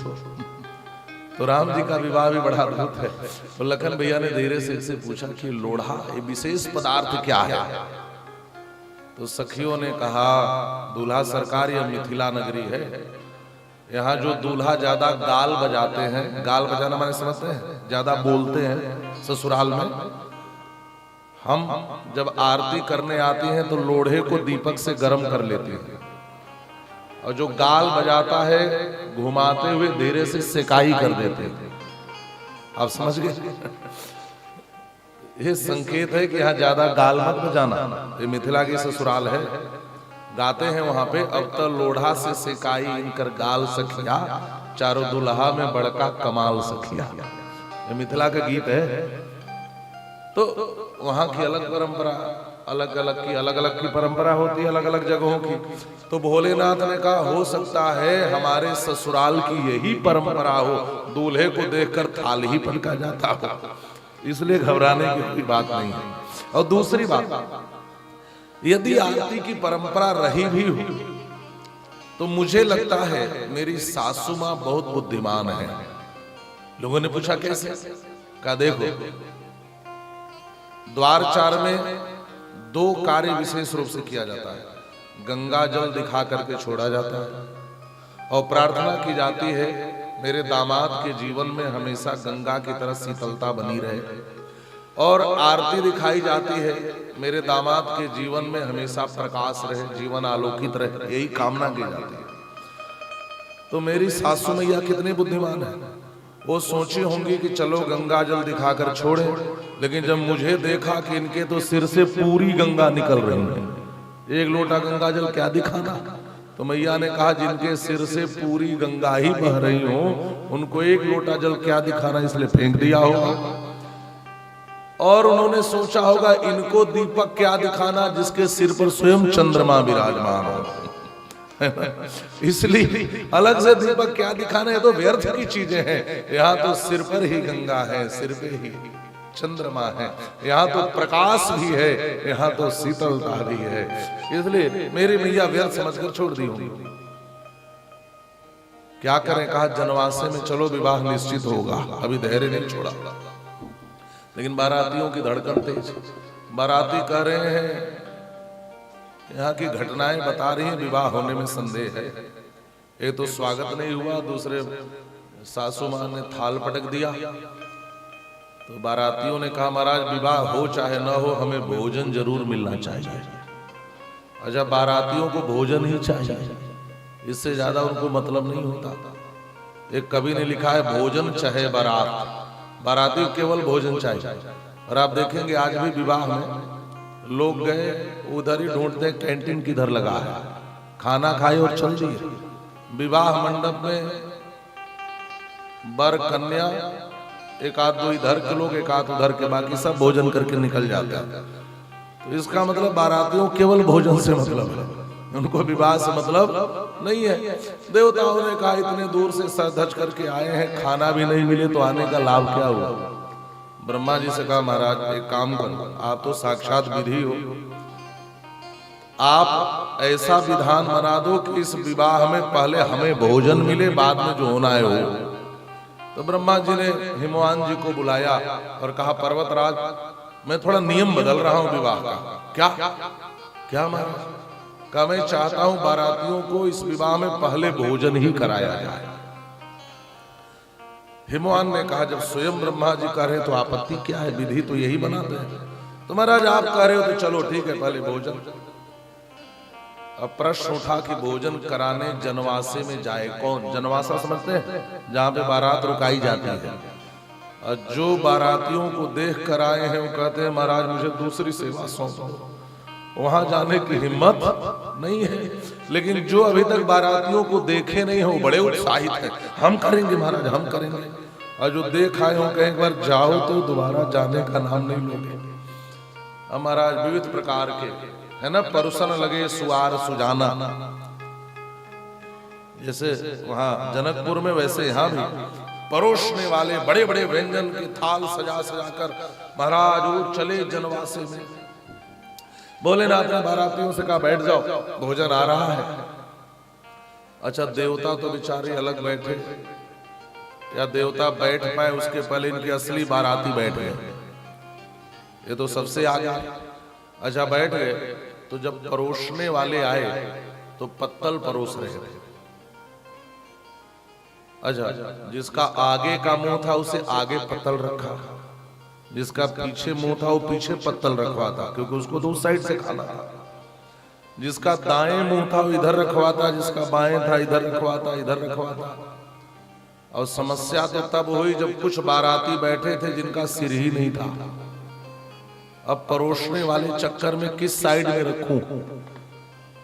तो राम जी का विवाह भी बड़ा अद्भुत है। तो लखन भैया ने धीरे से इससे पूछा कि लोढ़ा ये विशेष पदार्थ क्या है? तो सखियों ने कहा दूल्हा सरकार यह मिथिला नगरी है, यहाँ जो दूल्हा ज्यादा गाल बजाते हैं, गाल बजाना माने समझते हैं, ज्यादा बोलते हैं ससुराल में। हम जब आरती करने आती हैं तो लोढ़े को दीपक से गर्म कर लेते हैं, और जो गाल बजाता है घुमाते हुए धीरे से सेकाई कर देते हैं। आप समझ गए? ये संकेत है कि यहाँ ज्यादा गाल मत बजाना, ये मिथिला की ससुराल है, गाते हैं वहां पे। अब तो लोढ़ा से सेकाई इनकर गाल सखिया, चारों दुल्हा में बड़का कमाल सखिया। ये मिथिला का गीत है। तो वहां की अलग परंपरा, अलग अलग की परंपरा होती है, अलग अलग जगहों की। तो भोलेनाथ ने कहा हो सकता है हमारे ससुराल की यही परंपरा हो, दूल्हे को देखकर थाल ही पलका जाता हो, इसलिए घबराने की कोई बात नहीं है। और दूसरी बात, यदि आरती की परंपरा रही भी हो तो मुझे लगता है मेरी सासू मां बहुत बुद्धिमान है। लोगों ने पूछा कैसे? कहा देखो, द्वारचार में 2 कार्य विशेष रूप से किया जाता है। गंगा जल दिखा करके छोड़ा जाता है और प्रार्थना की जाती है मेरे दामाद के जीवन में हमेशा गंगा की तरह शीतलता बनी रहे, और आरती दिखाई जाती है मेरे दामाद के जीवन में हमेशा प्रकाश रहे, जीवन आलोकित रहे, यही कामना की जाती है। तो मेरी सासू मैया कितनी बुद्धिमान है, वो सोची होंगी कि चलो गंगा जल दिखाकर छोड़े, लेकिन जब मुझे देखा कि इनके तो सिर से पूरी गंगा निकल रही है, 1 लोटा गंगा जल क्या दिखाना, तो मैया ने कहा जिनके सिर से पूरी गंगा ही बह रही हो उनको 1 लोटा जल क्या दिखाना, इसलिए फेंक दिया होगा। और उन्होंने सोचा होगा इनको दीपक क्या दिखाना जिसके सिर पर स्वयं चंद्रमा विराजमान हो, इसलिए अलग से दीपक क्या दिखाना, है तो व्यर्थ की चीजें हैं। यहाँ तो सिर पर ही गंगा है, सिर पे ही चंद्रमा है, यहाँ तो प्रकाश भी है, यहाँ तो शीतलता भी है, इसलिए मेरी मैया व्यर्थ समझकर छोड़ दी होगी। क्या करें? कहा जनवासे में चलो विवाह निश्चित होगा, अभी धैर्य नहीं छोड़ा। लेकिन बारातियों की धड़कन तेज, बाराती कह रहे हैं, यहाँ की घटनाएं बता रही हैं विवाह होने में संदेह है। एक तो स्वागत नहीं हुआ, दूसरे सासू मां ने थाल पटक दिया। तो बारातियों ने कहा महाराज विवाह हो चाहे न हो हमें भोजन जरूर मिलना चाहिए। अच्छा, बारातियों को भोजन ही चाहिए, इससे ज्यादा उनको मतलब नहीं होता। एक कवि ने लिखा है भोजन चाहे बारात, बाराती केवल भोजन चाहिए। और आप देखेंगे आज भी विवाह में लोग गए उधर ही ढूंढते कैंटीन किधर लगा है, खाना खाए और चल दिए। विवाह मंडप में वर कन्या एक आध 2 इधर के लोग, एक आध उधर के, बाकी सब भोजन करके निकल जाते हैं। तो इसका मतलब बारातियों केवल भोजन से मतलब है, उनको विवाह से मतलब नहीं है। देवताओं ने कहा इतने दूर से सर धज करके आए हैं, खाना भी नहीं मिले तो आने का लाभ क्या हुआ? ब्रह्मा जी से कहा महाराज एक काम करो, आप तो साक्षात विधि हो, आप ऐसा विधान बना दो कि इस विवाह में पहले हमें भोजन मिले, बाद में जो होना है हो। तो ब्रह्मा जी ने हिमवान जी को बुलाया और कहा पर्वतराज मैं थोड़ा नियम बदल रहा हूं विवाह का। क्या महाराज? कहा मैं चाहता हूं बारातियों को इस विवाह में पहले भोजन ही कराया जाए। हिमवान ने कहा जब स्वयं ब्रह्मा जी कह रहे तो आपत्ति क्या है, विधि तो यही बनाते हैं। तो महाराज आप कह रहे हो तो चलो ठीक है पहले भोजन। अब प्रश्न उठा कि भोजन कराने जनवासे में जाए कौन? जनवासा समझते हैं जहां पे बारात रुकाई जाती है। और जो बारातियों को देख कर आए हैं वो कहते हैं महाराज मुझे दूसरी सेवा सौंपो, वहां जाने की हिम्मत नहीं है। लेकिन जो अभी तक बारातियों को देखे नहीं हो बड़े उत्साहित हैं, हम करेंगे महाराज हम करेंगे। और जो देख आए हो कहीं एक बार जाओ तो दोबारा जाने का नाम नहीं लोगे। अब महाराज विविध प्रकार के है ना, परुसन लगे सुआर सुजाना, जैसे वहां जनकपुर में वैसे यहाँ भी परोसने वाले बड़े बड़े व्यंजन के थाल सजा सजा कर महाराज वो चले जनवासे में। भोलेनाथ ने बारातियों से कहा बैठ जाओ भोजन आ रहा है। अच्छा, देवता तो बेचारे अलग बैठे, या देवता बैठ पाए उसके पहले इनके असली बाराती बैठ गए, ये तो सबसे आगे। अच्छा बैठ गए तो जब परोसने वाले आए तो पत्तल परोस रहे थे। अच्छा, जिसका आगे का मुंह था उसे आगे पत्तल रखा, जिसका पीछे मुंह था वो पीछे पत्तल रखवा था, क्योंकि उसको तो उस साइड से खाना था। जिसका दाएं मुंह था वो इधर रखवा था, जिसका बाएं था इधर रखवा था, इधर रखवा था। और समस्या तो तब हुई जब कुछ बाराती बैठे थे जिनका सिर ही नहीं था। अब परोसने वाले चक्कर में किस साइड में रखूं,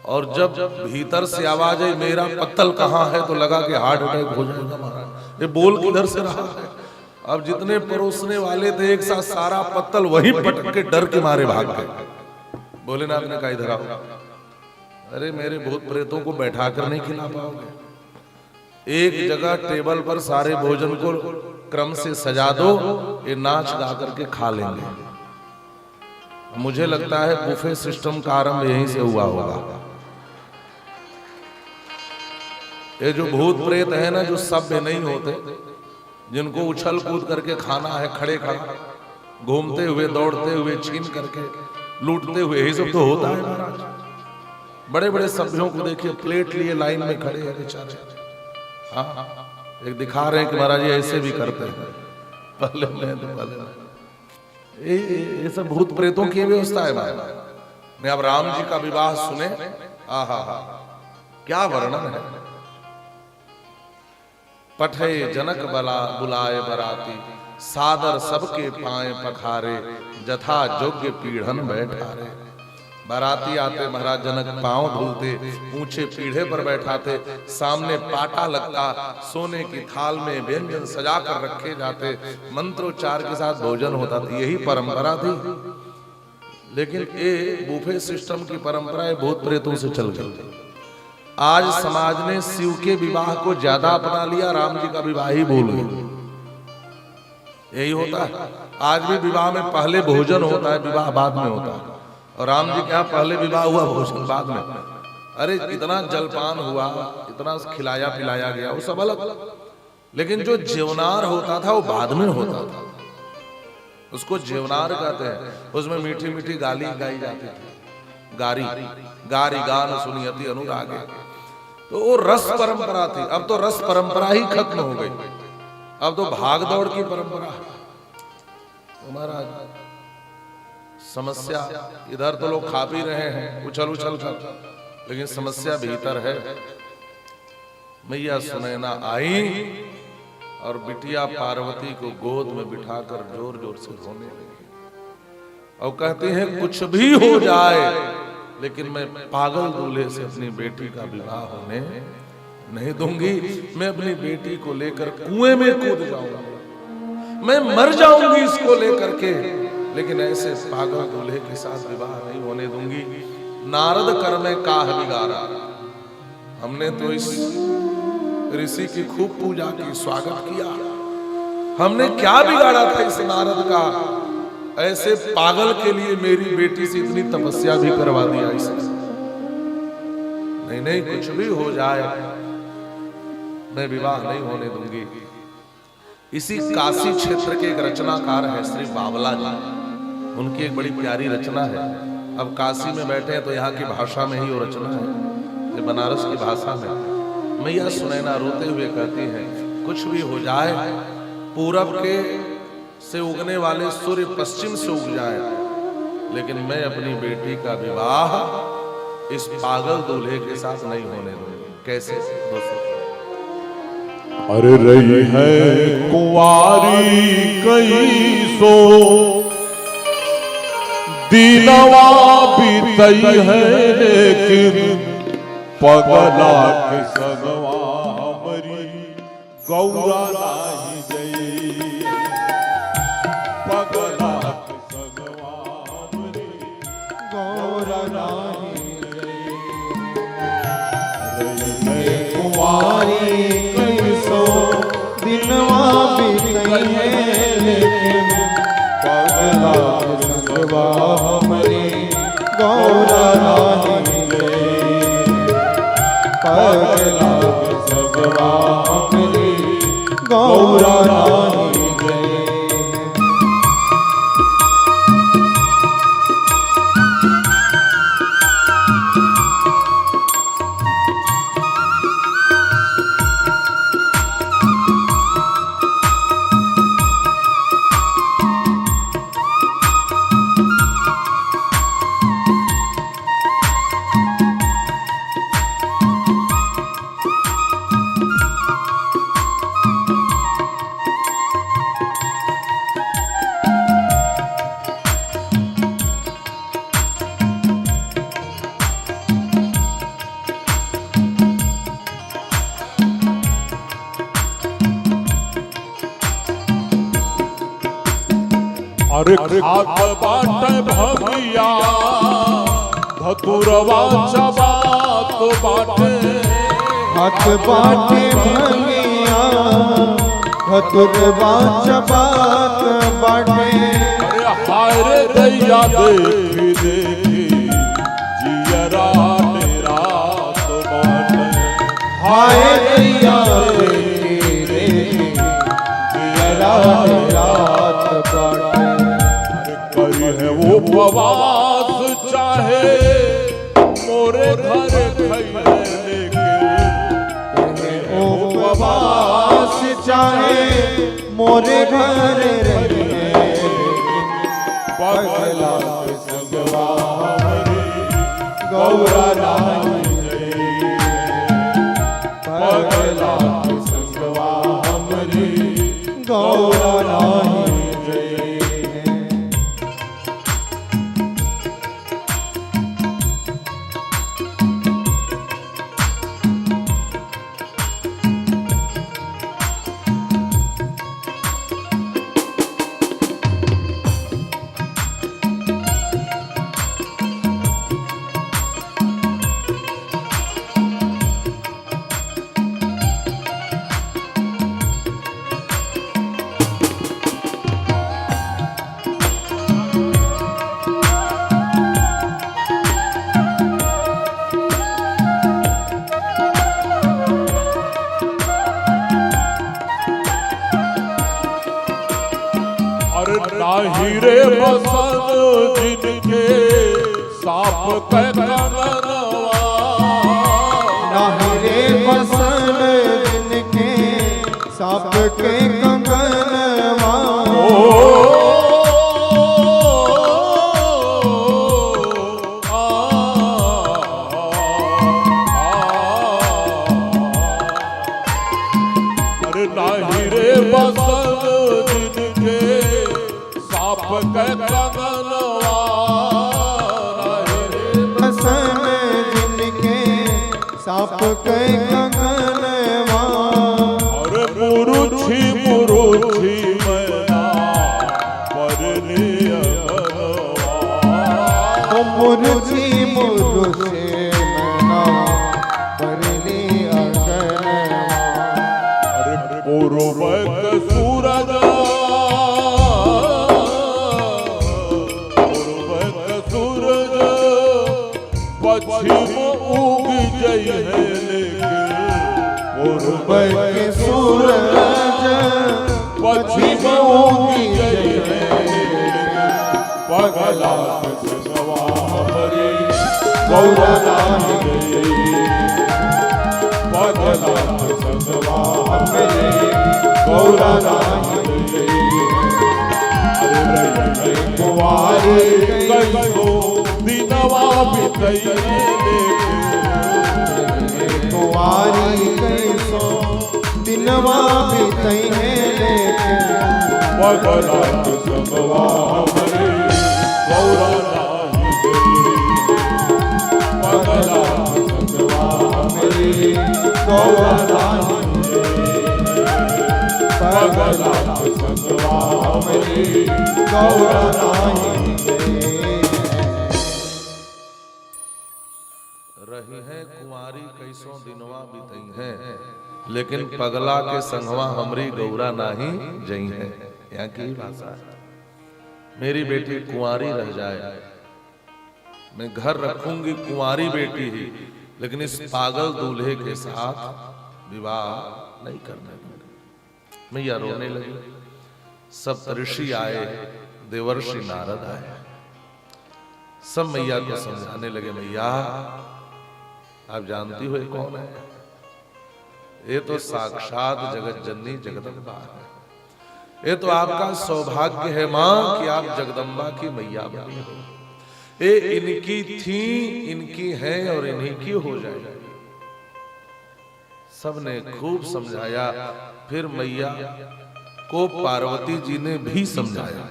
और जब भीतर से आवाज आई मेरा पत्तल कहाँ है तो लगा कि हार्ट अटैक हो जाएगा महाराज, ये बोल किधर से रहा है। अब जितने परोसने वाले थे एक साथ सारा पत्तल वहीं पटक के डर के मारे भाग गए। भोलेनाथ ने कहा इधर आओ। अरे मेरे भूत प्रेतों को बैठा कर नहीं खिला पाओगे, एक जगह टेबल पर सारे भोजन को क्रम से सजा दो, ये नाच गा करके खा लेंगे। मुझे लगता है बुफे सिस्टम का आरंभ यहीं से हुआ होगा। ये जो भूत प्रेत है ना, जो सभ्य नहीं होते, जिनको उछल कूद करके खाना है, खड़े खड़ा घूमते हुए, दौड़ते हुए, छीन करके लूटते हुए, यही सब तो होता है महाराज। बड़े बड़े सभ्यों को देखिए, प्लेट लिए लाइन में खड़े हैं बेचारे। हाँ, एक दिखा रहे हैं कि महाराज ऐसे भी करते हैं, पहले ये सब भूत प्रेतों की व्यवस्था है महाराज। ने अब राम जी का विवाह सुने, आहा हा, क्या वर्णन है। पठे जनक बला बुलाए बराती, सादर सबके पाए पखारे, जथा योग्य पीढ़न बैठारे। बाराती आते, महाराज जनक पांव धुलते, ऊंचे पीढ़े पर बैठाते, सामने पाटा लगता, सोने की थाल में व्यंजन सजा कर रखे जाते, मंत्रोच्चार के साथ भोजन होता था। यही परंपरा थी। लेकिन ये बुफे सिस्टम की परंपरा भूत प्रेतों से चल गई। आज समाज ने शिव के विवाह को ज्यादा अपना लिया, राम जी का विवाह ही भूल गए। यही होता है। आज भी विवाह में पहले भोजन होता है, विवाह बाद में होता है। और राम जी के यहाँ पहले विवाह हुआ, भोजन बाद में। अरे इतना जलपान हुआ, इतना खिलाया पिलाया गया, वो सब अलग। लेकिन जो जेवनार होता था वो बाद में होता था, उसको जेवनार कहते हैं। उसमें मीठी मीठी गाली गाई जाती थी, गारी गारी गान सुनियति अनुरागे। तो वो रस परंपरा थी। अब तो रस परंपरा ही खत्म हो गई, अब तो भाग दौड़ की परंपरा। महाराज समस्या इधर तो लोग खा पी रहे हैं उछल उछल कर, लेकिन समस्या भीतर है। मैया सुनैना आई और बिटिया पार्वती को गोद में बिठाकर जोर जोर से रोने लगी और कहती हैं कुछ भी हो जाए, लेकिन मैं पागल दूल्हे से अपनी बेटी का विवाह होने नहीं दूंगी। मैं अपनी बेटी को लेकर कुएं में कूद जाऊंगा, मैं मर जाऊंगी इसको लेकर के, लेकिन ऐसे पागल दूल्हे के साथ विवाह नहीं होने दूंगी। नारद कर में काह बिगाड़ा। हमने तो इस ऋषि की खूब पूजा की, स्वागत किया। हमने क्या बिगाड़ा था इस नारद का, ऐसे पागल के लिए मेरी बेटी से इतनी तपस्या भी करवा दिया इसने। नहीं नहीं, कुछ भी हो जाए मैं विवाह नहीं होने दूंगी। इसी काशी क्षेत्र के एक रचनाकार है श्री बावला जी, उनकी एक बड़ी प्यारी रचना है। अब काशी में बैठे हैं तो यहाँ की भाषा में ही वो रचना है, ये बनारस की भाषा में। मैया सुनैना रोते हुए कहती है कुछ भी हो जाए, पूरब के से उगने वाले सूर्य पश्चिम से उग जाए, लेकिन मैं अपनी बेटी का विवाह इस पागल दूल्हे के साथ नहीं होने दूंगी। कैसे दोस्तों? अरे रही है कुंवारी कई सो, दीनवा बीतई है, लेकिन पगला के सगवा मरी गौरा नाही गई। पगला के सगवा मरी गौरा नाही गई। रही है कुंवारी दिनवा बीतई है, लेकिन पगला संगवा हमरी गौरा नाही गई। पगला संगवा हमरी गौरा नाही गई। अरे खात बाटे भगिया धतुरवा चबात बाटे हाथ बाटे भंगिया धतुरवा चबात बाटे अरे हाय रे दैया देखी देखी जियरा रात बाटे हाय दैया देखी देखी जियरा रात बाटे करी है वो उपवास चाहे मोरे घर खैले लेके उपवास चाहे मोरे घर रहे पगला संगवा हमारी गौरा रानी पगला संगवा हमारी गौरा रानी हीरे बसन जिनके साप के कंगनवा नाहिरे बसन जिनके साप के कंगनवा अरे नाहिरे बसन जिनके साप के कंगनवा बसन जिनके साप के कंगनवा और मुरुछी मुरुछी मैना परली अगनवा मुरुछी मुरुछी मना परली अगनवा अरे पूर्व के सूरज पश्चिम उग जई है पूर्व के सूरज पश्चिम उग जई है पगला संगवा हमारी गौरा रानी पगला संगवा हमारी गौरा रानी अरे कुंवारी कैसो दिनवा बितैले कुंवारी कैसो दिनवा बितैले लेके पगला संगवा हमारी गौरा रानी पगला संगवा हमारी गौरा रानी पगला संगवा हमारी गौरा रानी रही है कुंवारी कैसों दिनवा बीतई है लेकिन पगला के संगवा हमरी गौरा नाही जई है। यहाँ की भाषा है। मेरी बेटी कुंवारी रह जाए, मैं घर रखूंगी कुंवारी बेटी ही, लेकिन इस पागल दूल्हे के साथ विवाह नहीं करने दूंगी। मैया रोने लगी। सब ऋषि आए, देवर्षि नारद आए, सब मैया को समझाने लगे, मैया आप जानती हो ये कौन है? ये तो साक्षात जगत जननी जगदम्बा है। ये तो आपका सौभाग्य है मां कि आप जगदम्बा की मैया बनी हो। ये इनकी थी, इनकी है और इन्हीं की हो जाएगी। सबने खूब समझाया। फिर मैया को पार्वती जी ने भी समझाया।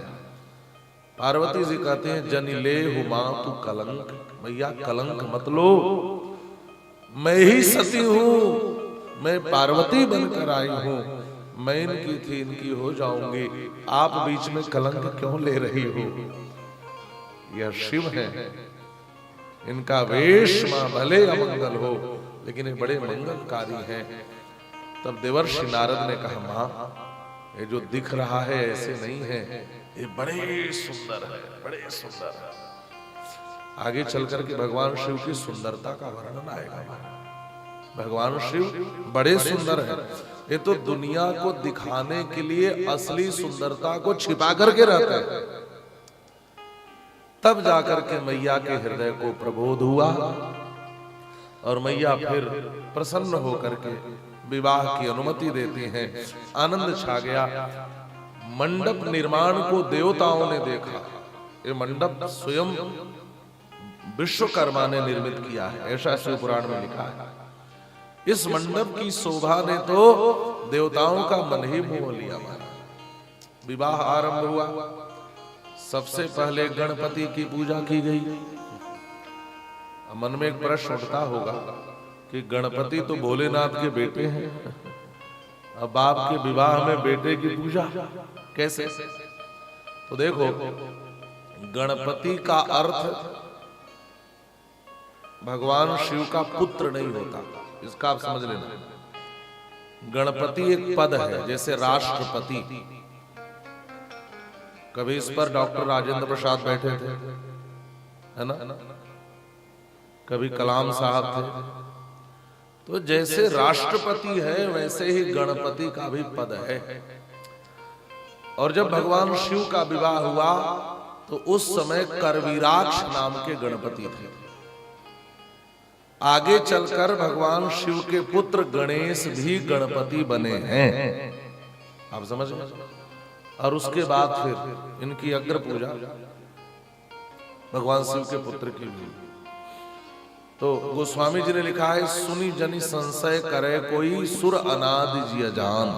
पार्वती जी कहते हैं जनि ले हुमा तू कलंक, मैया कलंक मत लो, मैं ही सती हूं, मैं पार्वती बनकर आई हूं, मैं इनकी थी इनकी हो जाऊंगी, आप बीच में कलंक क्यों ले रही हो? यह शिव है, इनका वेश मां भले अमंगल हो लेकिन ये बड़े मंगलकारी हैं। तब देवर्षि नारद ने कहा, मां ये जो दिख रहा है ऐसे नहीं है, ये बड़े सुंदर है, बड़े सुंदर है। आगे चलकर के भगवान शिव की सुंदरता का वर्णन आएगा। भगवान शिव बड़े सुंदर हैं। ये तो दुनिया को दिखाने के लिए असली सुंदरता को छिपा करके रहते हैं। तब जाकर के मैया के हृदय को प्रबोध हुआ और मैया फिर प्रसन्न होकर के विवाह की अनुमति देती हैं। आनंद छा गया। मंडप निर्माण को देवताओं ने देखा। ये मंडप स्वयं विश्वकर्मा ने निर्मित किया है, ऐसा शिव पुराण में लिखा है। इस मंडप की शोभा ने तो देवताओं का मन ही मोह लिया। विवाह आरंभ हुआ। सबसे पहले गणपति की पूजा की गई। मन में एक प्रश्न उठता होगा कि गणपति तो भोलेनाथ के बेटे हैं, अब बाप के विवाह में बेटे की पूजा कैसे? तो देखो, गणपति का अर्थ भगवान शिव का पुत्र नहीं होता, इसका आप समझ लेना। गणपति एक पद है, जैसे राष्ट्रपति। कभी इस पर डॉक्टर राजेंद्र प्रसाद बैठे थे, है ना? कभी कलाम साहब थे। तो जैसे राष्ट्रपति है वैसे ही गणपति का भी पद है। और जब भगवान शिव का विवाह हुआ तो उस समय करवीराक्ष नाम के गणपति थे। आगे चलकर भगवान शिव के पुत्र गणेश भी गणपति बने हैं, आप समझ में? और उसके बाद फिर इनकी अग्र पूजा भगवान शिव के पुत्र की हुई। तो गोस्वामी जी ने लिखा है, सुनी जनि संशय करे कोई सुर अनादि जिय जान।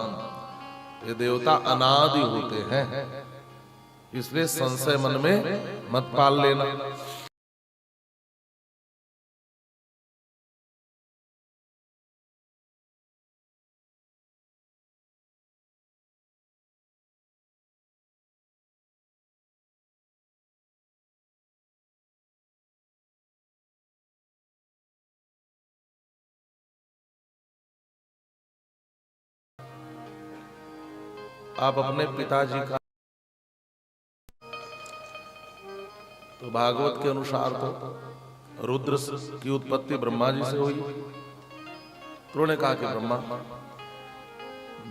ये देवता अनादि होते हैं, इसलिए संशय मन में मत पाल लेना। आप अपने पिताजी का, तो भागवत के अनुसार तो रुद्र की उत्पत्ति ब्रह्मा जी से हुई। तो उन्होंने कहा कि ब्रह्मा,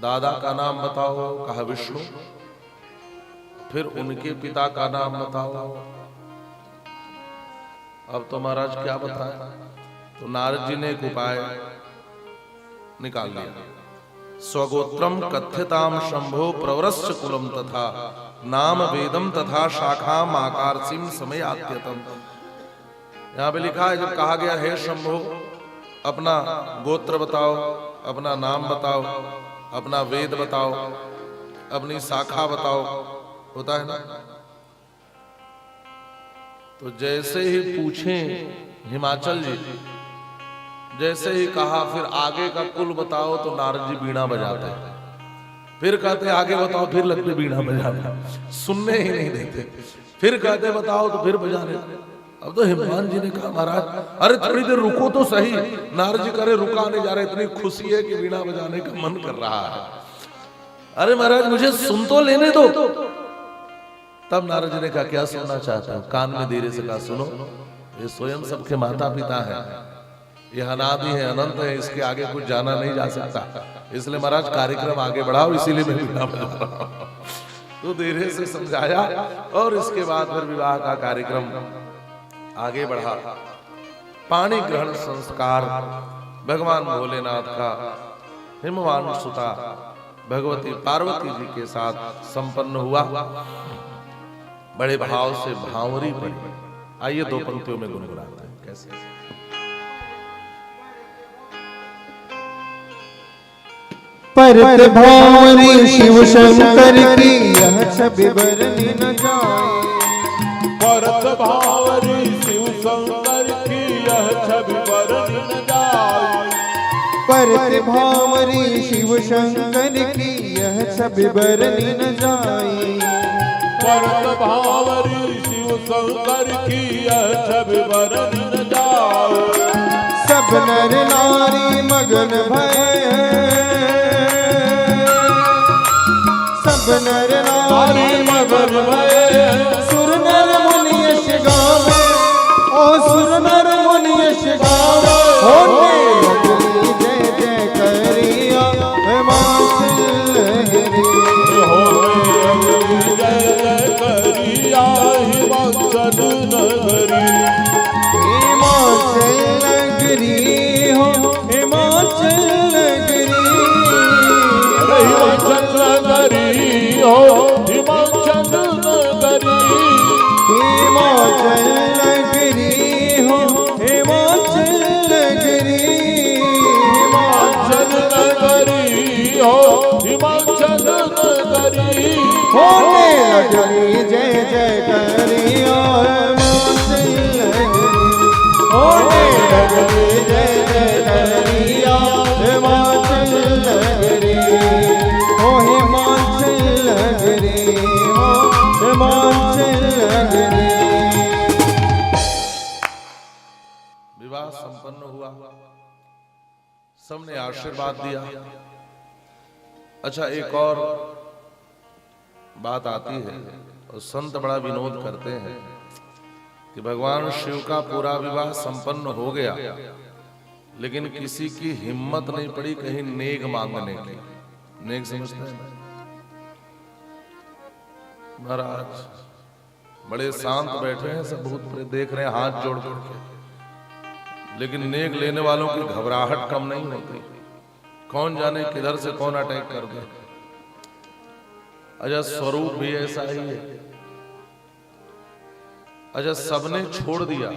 दादा का नाम बताओ, कहा विष्णु। फिर उनके पिता का नाम बताओ। अब तो महाराज क्या बताएं? तो नारद जी ने एक उपाय निकाल लिया। स्वगोत्रम कथ्यताम शंभो प्रवरस्य कुलम तथा नाम वेदम तथा शाखाम आकारसिम समयात्यतम। यहां पे लिखा है, जब कहा गया है शंभो अपना गोत्र बताओ, अपना नाम बताओ, अपना वेद बताओ, अपनी शाखा बताओ, होता है ना? तो जैसे ही पूछे हिमाचल जी, जैसे ही कहा फिर आगे का कुल बताओ, तो नारद जी बीणा बजाते हैं। फिर कहते आगे बताओ, फिर लगते बीणा बजाने, सुनने ही नहीं देते। फिर कहते बताओ, तो फिर बजाने। अब तो हिमान जी ने कहा, महाराज अरे थोड़ी देर रुको तो सही। नारद जी करे रुका नहीं जा रहे, इतनी खुशी है कि बीणा बजाने का मन कर रहा है। अरे महाराज मुझे सुन तो लेने दो। तब नारद जी ने कहा, क्या सुनना चाहते हो? कान में धीरे से कहा, सुनो, ये स्वयं सबके माता पिता है, ये अनादि है, अनंत है, इसके आगे कुछ जाना नहीं जा सकता। इसलिए महाराज कार्यक्रम आगे बढ़ाओ, इसीलिए मैं बीणा बजा रहा हूं। तो धीरे से समझाया और इसके बाद फिर विवाह का कार्यक्रम आगे बढ़ा। पाणी ग्रहण संस्कार भगवान भोलेनाथ का हिमवान सुता भगवती पार्वती जी के साथ संपन्न हुआ। बड़े भाव से भांवरी पड़ी। आइए दो पंक्तियों में गुनगुनाते हैं कैसे। परत भांवरी शिव शंकर की यह छवि बरनी न जाए। परत भांवरी शिव शंकर की यह छवि बरनी न जाए। परत भांवरी शिव शंकर की यह छवि बरनी न जाई। परत भावरी शिव शंकर की यह छवि बरन न जाए। सब नर नारी मगन भय, सब नर नारी मगन भय। सुर नर मुनि यश गावे, ओ सुर नर मुनि यश गावे। होने लगली जय जय करिया हिमाचल गिरी। होने लगली जय जय करिया हिमाचल नगरी। हिमाचल नगरी हो हिमाचल नगरी। हिमाचल नगरी हो हिमाचल नगरी। हिमाचल नगरी हो हिमाचल नगरी। हिमाचल नगरी हो हिमाचल नगरी। होने लगली जय जय करिया हिमाचल नगरी। होने लगली जय जय करिया हिमाचल नगरी। हो हिमाचल नगरी, हो हिमाचल नगरी। विवाह संपन्न हुआ, सबने आशीर्वाद दिया। अच्छा, एक और बात आती है और संत बड़ा विनोद करते हैं कि भगवान शिव का पूरा विवाह संपन्न हो गया, लेकिन किसी की हिम्मत नहीं पड़ी कहीं नेग मांगने की। नेग समझते हैं महाराज? बड़े शांत बैठे हैं, सब भूत प्रेत देख रहे हैं हाथ जोड़ करके, लेकिन नेग लेने वालों की घबराहट कम नहीं होती। कौन जाने किधर से कौन अटैक कर दे। अच्छा, स्वरूप भी ऐसा ही है। अच्छा, सबने छोड़ दिया,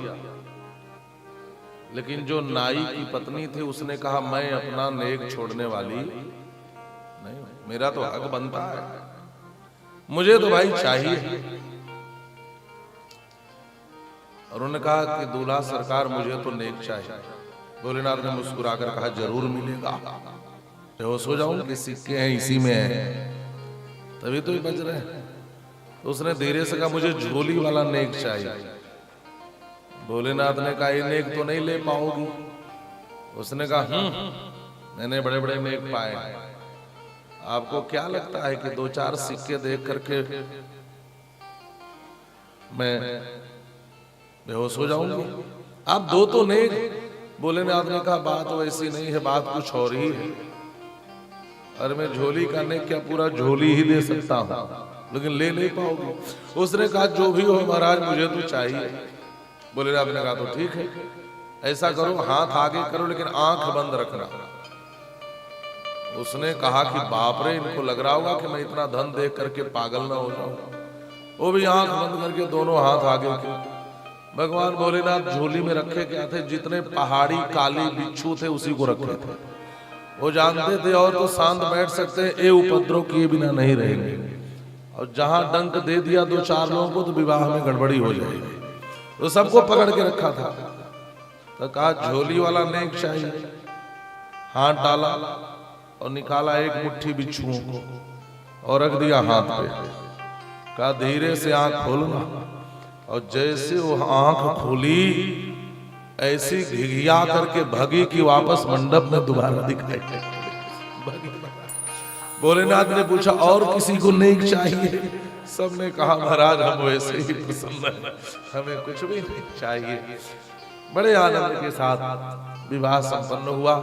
लेकिन जो नाई की पत्नी थी उसने कहा मैं अपना नेग छोड़ने वाली नहीं, मेरा तो हक बनता है, मुझे तो भाई चाहिए। और उन्होंने कहा कि दूल्हा सरकार मुझे तो नेक चाहिए। भोलेनाथ ने मुस्कुराकर कहा जरूर मिलेगा, बेहोश हो जाऊं कि सिक्के हैं इसी में है, तभी तो ये बज रहे हैं। तो उसने धीरे से कहा मुझे झोली वाला नेक चाहिए। भोलेनाथ ने कहा ये नेक तो नहीं ले पाओगी। उसने कहा मैंने बड़े बड़े नेक पाए, आपको क्या लगता है कि 2-4 सिक्के देख करके मैं बेहोश हो जाऊंगी? आप दो तो नेक। भोलेनाथ ने कहा बात वैसी नहीं है, बात कुछ और ही है। अरे मैं झोली का नेक क्या पूरा झोली ही दे सकता हूं, लेकिन ले नहीं पाओगे। उसने कहा जो भी हो महाराज मुझे तो चाहिए। भोलेनाथ ने कहा तो ठीक है, ऐसा करो हाथ आगे करो लेकिन आंख बंद रखना। उसने कहा कि बाप रे, इनको लग रहा होगा कि मैं इतना धन देख करके पागल ना हो जाऊं। वो भी आंख बंद करके दोनों हाथ आगे किए। भगवान भोलेनाथ झोली में रखे क्या थे? जितने पहाड़ी काली बिच्छू थे उसी को रखे थे। वो जानते थे और तो शांत बैठ सकते हैं, ये उपद्रव किए बिना नहीं रहेंगे। और जहां डंक दे दिया 2-4 लोगों को तो विवाह में गड़बड़ी हो जाएगी। तो सबको पकड़ के रखा था। तो कहा झोली वाला नेक चाहिए। हाथ डाला और निकाला एक मुट्ठी बिच्छुओं को और रख दिया हाथ पे। कहा धीरे से आंख खोलना। और जैसे वो आंख खोली ऐसी घिघिया करके भगी कि वापस मंडप में दोबारा दिखाई। भोलेनाथ ने पूछा और किसी को नेक चाहिए? सबने कहा महाराज हम वैसे ही प्रसन्न हैं, हमें कुछ भी नहीं चाहिए। बड़े आनंद के साथ विवाह संपन्न हुआ।